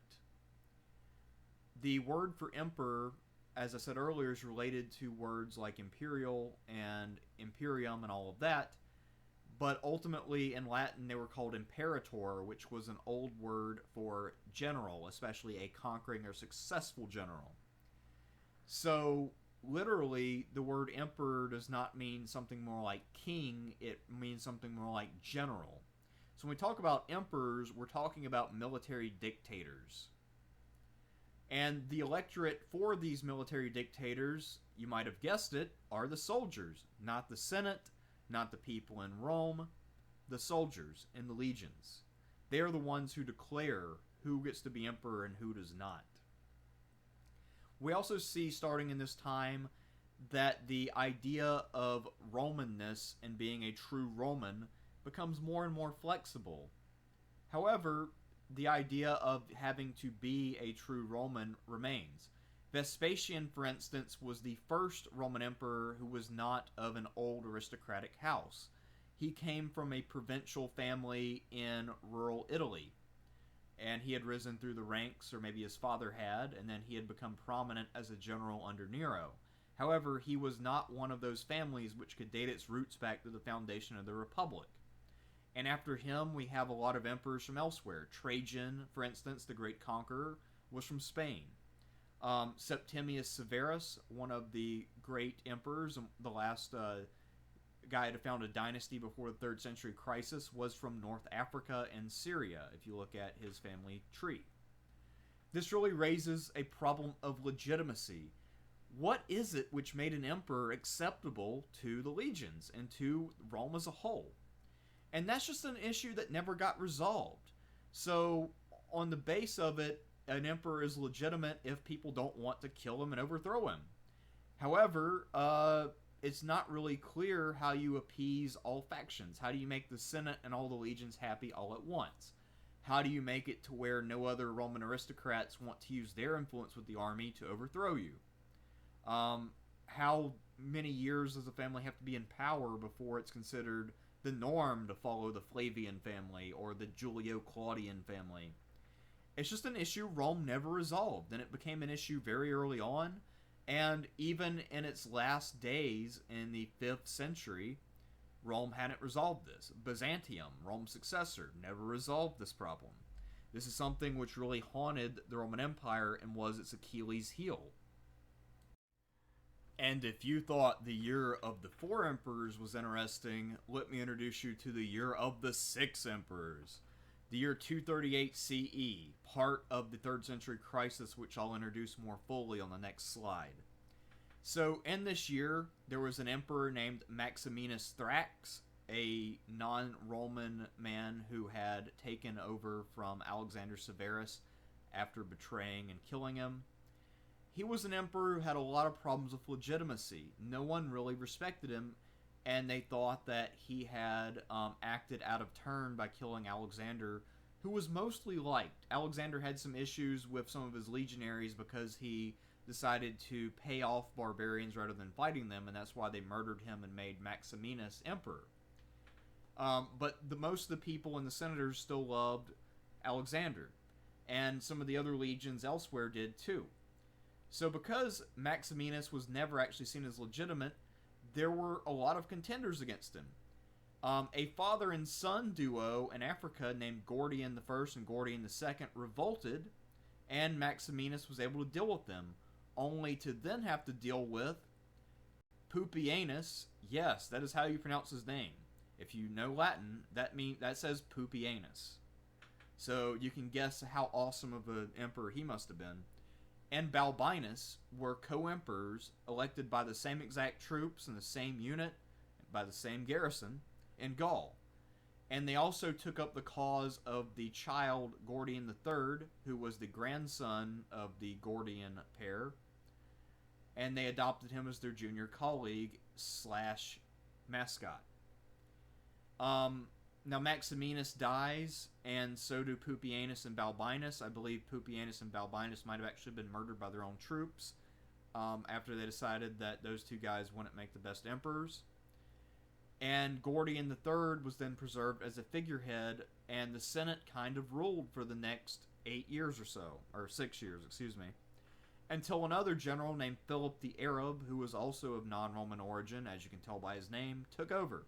The word for emperor, as I said earlier, is related to words like imperial and imperium and all of that, but ultimately in Latin they were called imperator, which was an old word for general, especially a conquering or successful general. So literally the word emperor does not mean something more like king, it means something more like general. So when we talk about emperors, we're talking about military dictators. And the electorate for these military dictators, you might have guessed it, are the soldiers, not the Senate, not the people in Rome, the soldiers in the legions. They are the ones who declare who gets to be emperor and who does not. We also see, starting in this time, that the idea of Romanness and being a true Roman becomes more and more flexible. However, the idea of having to be a true Roman remains. Vespasian, for instance, was the first Roman emperor who was not of an old aristocratic house. He came from a provincial family in rural Italy, and he had risen through the ranks, or maybe his father had, and then he had become prominent as a general under Nero. However, he was not one of those families which could date its roots back to the foundation of the Republic. And after him, we have a lot of emperors from elsewhere. Trajan, for instance, the great conqueror, was from Spain. Septimius Severus, one of the great emperors, the last guy to found a dynasty before the 3rd century crisis, was from North Africa and Syria, if you look at his family tree. This really raises a problem of legitimacy. What is it which made an emperor acceptable to the legions and to Rome as a whole? And that's just an issue that never got resolved. So, on the base of it, an emperor is legitimate if people don't want to kill him and overthrow him. However, it's not really clear how you appease all factions. How do you make the Senate and all the legions happy all at once? How do you make it to where no other Roman aristocrats want to use their influence with the army to overthrow you? How many years does a family have to be in power before it's considered the norm to follow the Flavian family or the Julio-Claudian family? It's just an issue Rome never resolved, and it became an issue very early on, and even in its last days in the 5th century, Rome hadn't resolved this. Byzantium, Rome's successor, never resolved this problem. This is something which really haunted the Roman Empire and was its Achilles heel. And if you thought the year of the 4 emperors was interesting, let me introduce you to the year of the 6 emperors. The year 238 CE, part of the 3rd century crisis, which I'll introduce more fully on the next slide. So in this year, there was an emperor named Maximinus Thrax, a non-Roman man who had taken over from Alexander Severus after betraying and killing him. He was an emperor who had a lot of problems with legitimacy. No one really respected him, and they thought that he had acted out of turn by killing Alexander, who was mostly liked. Alexander had some issues with some of his legionaries because he decided to pay off barbarians rather than fighting them, and that's why they murdered him and made Maximinus emperor. But most of the people and the senators still loved Alexander, and some of the other legions elsewhere did too. So because Maximinus was never actually seen as legitimate, there were a lot of contenders against him. A father and son duo in Africa named Gordian I and Gordian II revolted, and Maximinus was able to deal with them, only to then have to deal with Pupienus. Yes, that is how you pronounce his name. If you know Latin, that says Pupienus. So you can guess how awesome of an emperor he must have been. And Balbinus were co-emperors elected by the same exact troops and the same unit, by the same garrison, in Gaul. And they also took up the cause of the child Gordian III, who was the grandson of the Gordian pair, and they adopted him as their junior colleague / mascot. Now Maximinus dies, and so do Pupienus and Balbinus. I believe Pupienus and Balbinus might have actually been murdered by their own troops after they decided that those two guys wouldn't make the best emperors. And Gordian III was then preserved as a figurehead, and the Senate kind of ruled for the next 8 years or so, or 6 years, excuse me, until another general named Philip the Arab, who was also of non-Roman origin, as you can tell by his name, took over.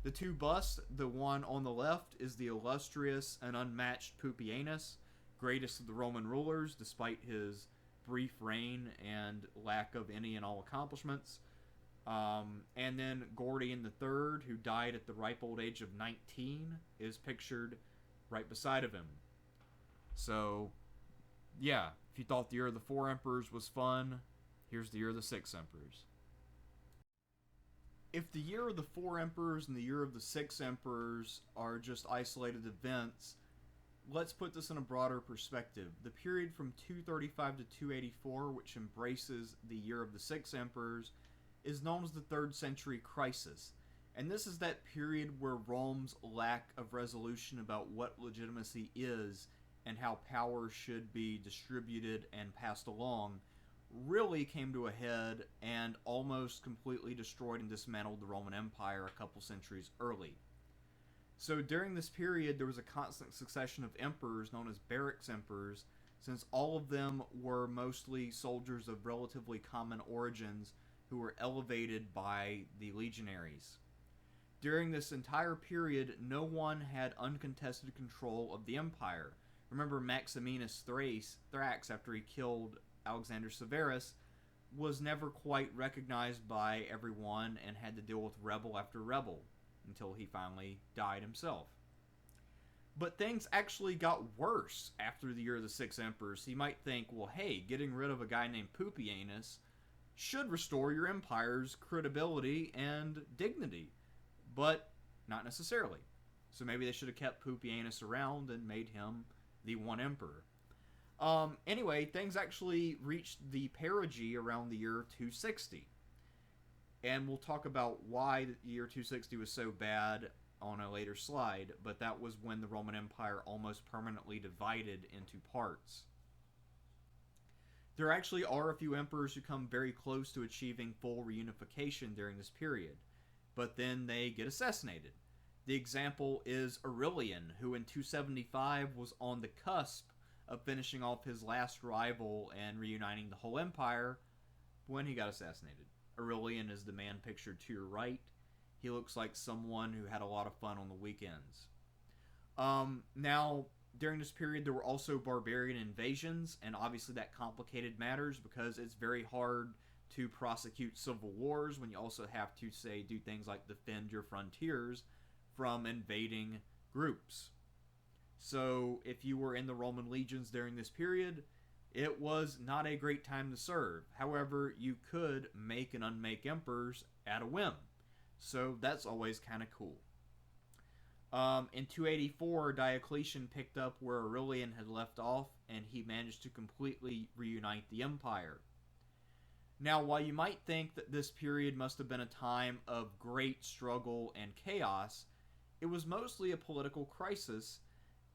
The two busts, the one on the left is the illustrious and unmatched Pupienus, greatest of the Roman rulers, despite his brief reign and lack of any and all accomplishments. And then Gordian III, who died at the ripe old age of 19, is pictured right beside of him. So, yeah, if you thought the year of the 4 emperors was fun, here's the year of the 6 emperors. If the year of the 4 emperors and the year of the 6 emperors are just isolated events, let's put this in a broader perspective. The period from 235 to 284, which embraces the year of the 6 emperors, is known as the 3rd century crisis. And this is that period where Rome's lack of resolution about what legitimacy is and how power should be distributed and passed along really came to a head and almost completely destroyed and dismantled the Roman Empire a couple centuries early. So during this period, there was a constant succession of emperors known as barracks emperors, since all of them were mostly soldiers of relatively common origins who were elevated by the legionaries. During this entire period, no one had uncontested control of the empire. Remember, Maximinus Thrax, after he killed Alexander Severus, was never quite recognized by everyone and had to deal with rebel after rebel until he finally died himself. But things actually got worse after the Year of the Six Emperors. So you might think, well, hey, getting rid of a guy named Pupienus should restore your empire's credibility and dignity. But not necessarily. So maybe they should have kept Pupienus around and made him the one emperor. Anyway, things actually reached the perigee around the year 260. And we'll talk about why the year 260 was so bad on a later slide, but that was when the Roman Empire almost permanently divided into parts. There actually are a few emperors who come very close to achieving full reunification during this period, but then they get assassinated. The example is Aurelian, who in 275 was on the cusp of finishing off his last rival and reuniting the whole empire when he got assassinated. Aurelian is the man pictured to your right. He looks like someone who had a lot of fun on the weekends. Now, during this period, there were also barbarian invasions, and obviously that complicated matters because it's very hard to prosecute civil wars when you also have to, say, do things like defend your frontiers from invading groups. So, if you were in the Roman legions during this period, it was not a great time to serve. However, you could make and unmake emperors at a whim. So, that's always kind of cool. In 284, Diocletian picked up where Aurelian had left off, and he managed to completely reunite the empire. Now, while you might think that this period must have been a time of great struggle and chaos, it was mostly a political crisis,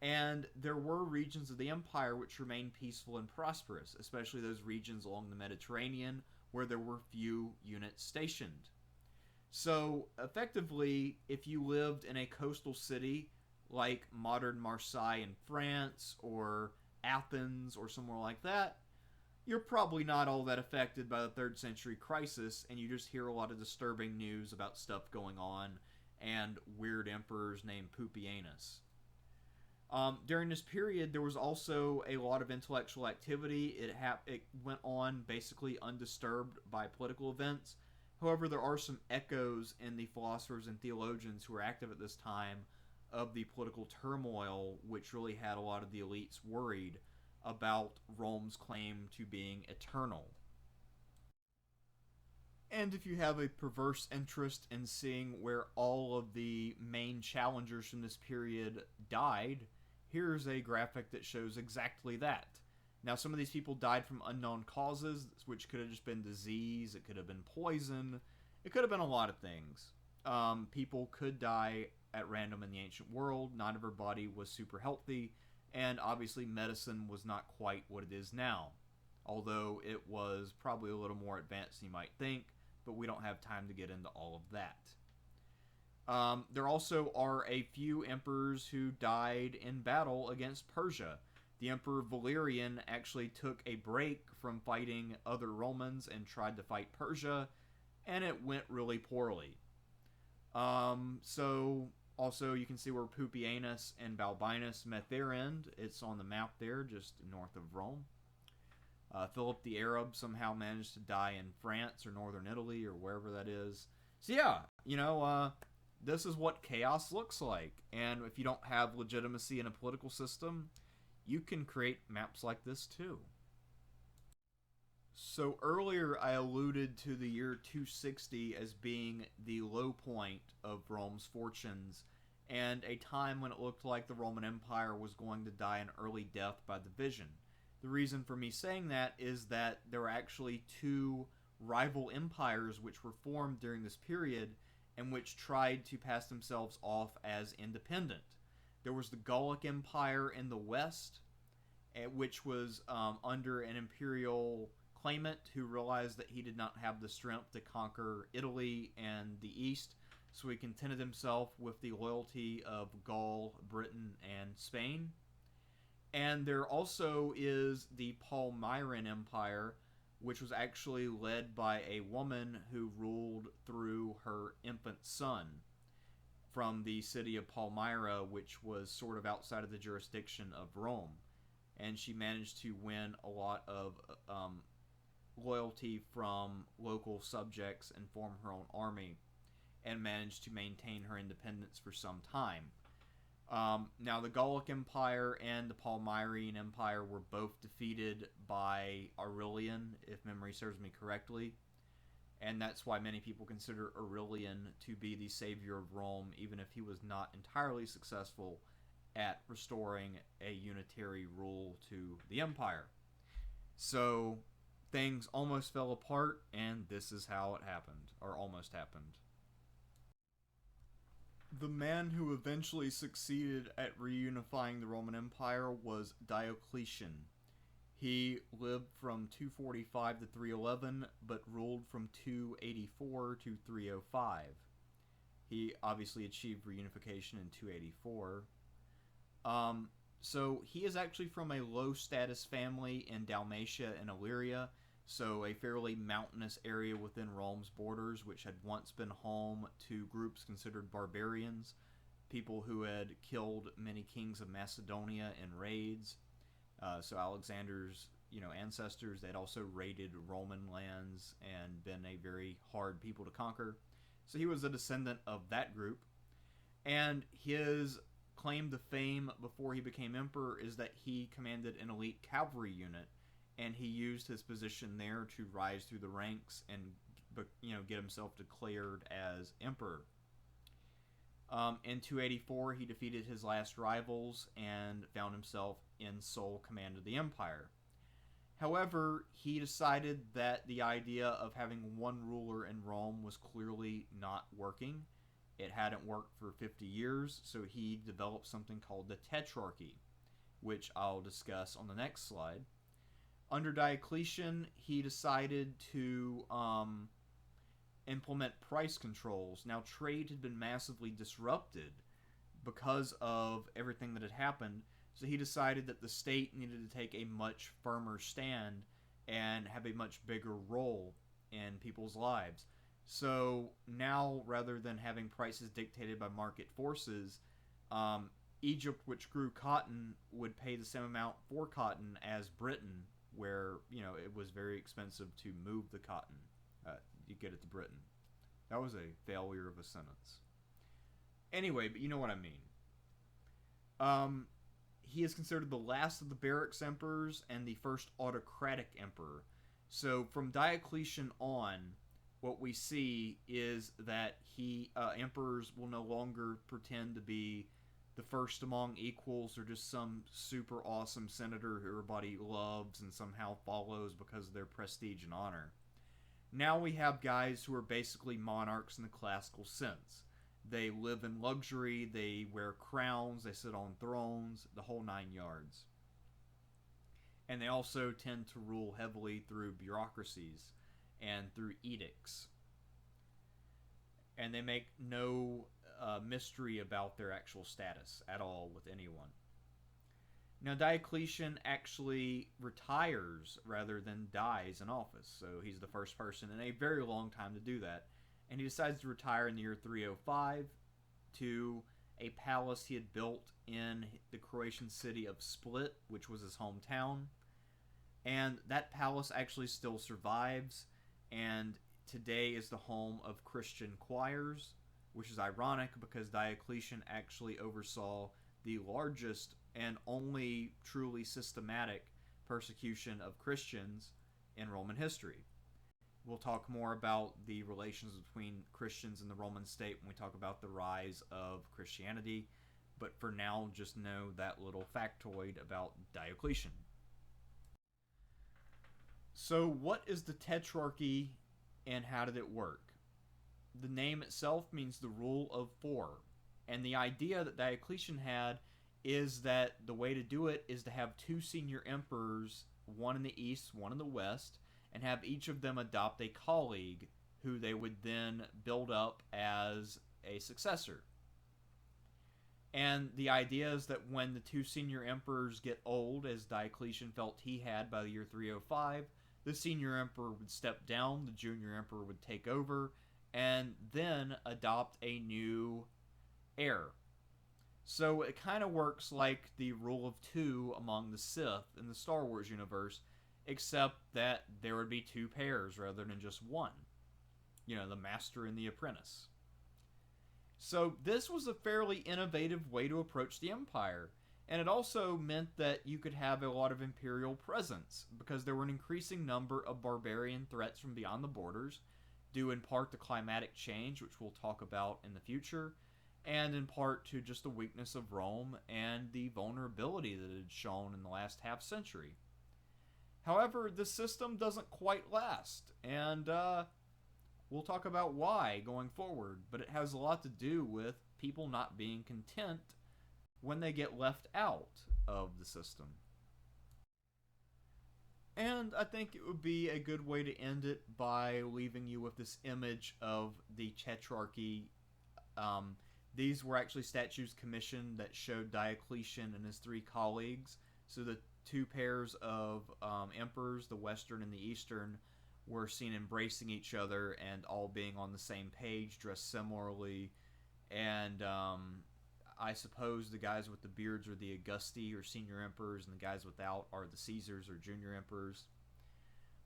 and there were regions of the empire which remained peaceful and prosperous, especially those regions along the Mediterranean where there were few units stationed. So, effectively, if you lived in a coastal city like modern Marseille in France or Athens or somewhere like that, you're probably not all that affected by the 3rd century crisis, and you just hear a lot of disturbing news about stuff going on and weird emperors named Pupienus. During this period, there was also a lot of intellectual activity. It went on basically undisturbed by political events. However, there are some echoes in the philosophers and theologians who were active at this time of the political turmoil, which really had a lot of the elites worried about Rome's claim to being eternal. And if you have a perverse interest in seeing where all of the main challengers from this period died, here's a graphic that shows exactly that. Now, some of these people died from unknown causes, which could have just been disease, it could have been poison, it could have been a lot of things. People could die at random in the ancient world, not everybody was super healthy, and obviously medicine was not quite what it is now. Although it was probably a little more advanced than you might think, but we don't have time to get into all of that. There also are a few emperors who died in battle against Persia. The Emperor Valerian actually took a break from fighting other Romans and tried to fight Persia, and it went really poorly. So, also you can see where Pupienus and Balbinus met their end. It's on the map there, just north of Rome. Philip the Arab somehow managed to die in France or northern Italy or wherever that is. So yeah, this is what chaos looks like. And if you don't have legitimacy in a political system, you can create maps like this too. So earlier I alluded to the year 260 as being the low point of Rome's fortunes and a time when it looked like the Roman Empire was going to die an early death by division. The reason for me saying that is that there were actually two rival empires which were formed during this period and which tried to pass themselves off as independent. There was the Gallic Empire in the west, which was under an imperial claimant who realized that he did not have the strength to conquer Italy and the east, so he contented himself with the loyalty of Gaul, Britain, and Spain. And there also is the Palmyran Empire, which was actually led by a woman who ruled through her infant son from the city of Palmyra, which was sort of outside of the jurisdiction of Rome. And she managed to win a lot of loyalty from local subjects and form her own army and managed to maintain her independence for some time. Now, the Gallic Empire and the Palmyrene Empire were both defeated by Aurelian, if memory serves me correctly. And that's why many people consider Aurelian to be the savior of Rome, even if he was not entirely successful at restoring a unitary rule to the empire. So, things almost fell apart, and this is how it happened, or almost happened. The man who eventually succeeded at reunifying the Roman Empire was Diocletian. He lived from 245 to 311, but ruled from 284 to 305. He obviously achieved reunification in 284. So he is actually from a low-status family in Dalmatia and Illyria, so a fairly mountainous area within Rome's borders, which had once been home to groups considered barbarians, people who had killed many kings of Macedonia in raids. So Alexander's, ancestors, they'd also raided Roman lands and been a very hard people to conquer. So he was a descendant of that group. And his claim to fame before he became emperor is that he commanded an elite cavalry unit, and he used his position there to rise through the ranks and get himself declared as emperor. In 284, he defeated his last rivals and found himself in sole command of the empire. However, he decided that the idea of having one ruler in Rome was clearly not working. It hadn't worked for 50 years, so he developed something called the Tetrarchy, which I'll discuss on the next slide. Under Diocletian, he decided to implement price controls. Now, trade had been massively disrupted because of everything that had happened, so he decided that the state needed to take a much firmer stand and have a much bigger role in people's lives. So now, rather than having prices dictated by market forces, Egypt, which grew cotton, would pay the same amount for cotton as Britain, where, it was very expensive to move the cotton. You get it to Britain. That was a failure of a sentence. Anyway, but you know what I mean. He is considered the last of the Barracks emperors and the first autocratic emperor. So from Diocletian on, what we see is that emperors will no longer pretend to be the first among equals or just some super awesome senator who everybody loves and somehow follows because of their prestige and honor. Now we have guys who are basically monarchs in the classical sense. They live in luxury, they wear crowns, they sit on thrones, the whole 9 yards. And they also tend to rule heavily through bureaucracies and through edicts. And they make no mystery about their actual status at all with anyone. Now, Diocletian actually retires rather than dies in office, so he's the first person in a very long time to do that. And he decides to retire in the year 305 to a palace he had built in the Croatian city of Split, which was his hometown. And that palace actually still survives, and today is the home of Christian choirs, which is ironic because Diocletian actually oversaw the largest and only truly systematic persecution of Christians in Roman history. We'll talk more about the relations between Christians and the Roman state when we talk about the rise of Christianity, but for now, just know that little factoid about Diocletian. So, what is the Tetrarchy and how did it work? The name itself means the rule of 4, and the idea that Diocletian had is that the way to do it is to have 2 senior emperors, one in the east, one in the west, and have each of them adopt a colleague who they would then build up as a successor. And the idea is that when the 2 senior emperors get old, as Diocletian felt he had by the year 305, The senior emperor would step down, the junior emperor would take over, and then adopt a new heir. So it kind of works like the rule of two among the Sith in the Star Wars universe, except that there would be two pairs rather than just one. You know, the master and the apprentice. So this was a fairly innovative way to approach the Empire. And it also meant that you could have a lot of imperial presence because there were an increasing number of barbarian threats from beyond the borders, due in part to climatic change, which we'll talk about in the future, and in part to just the weakness of Rome and the vulnerability that it had shown in the last half century. However, the system doesn't quite last, and we'll talk about why going forward, but it has a lot to do with people not being content when they get left out of the system. And I think it would be a good way to end it by leaving you with this image of the Tetrarchy. These were actually statues commissioned that showed Diocletian and his three colleagues. So the two pairs of emperors, the Western and the Eastern, were seen embracing each other and all being on the same page, dressed similarly. And I suppose the guys with the beards are the Augusti or senior emperors, and the guys without are the Caesars or junior emperors.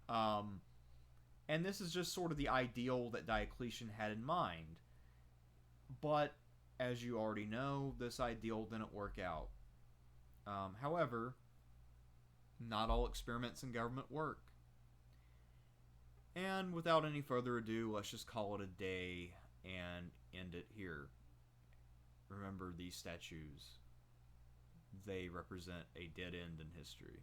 And this is just sort of the ideal that Diocletian had in mind. But, as you already know, this ideal didn't work out. However, not all experiments in government work. And without any further ado, let's just call it a day and end it here. Remember these statues. They represent a dead end in history.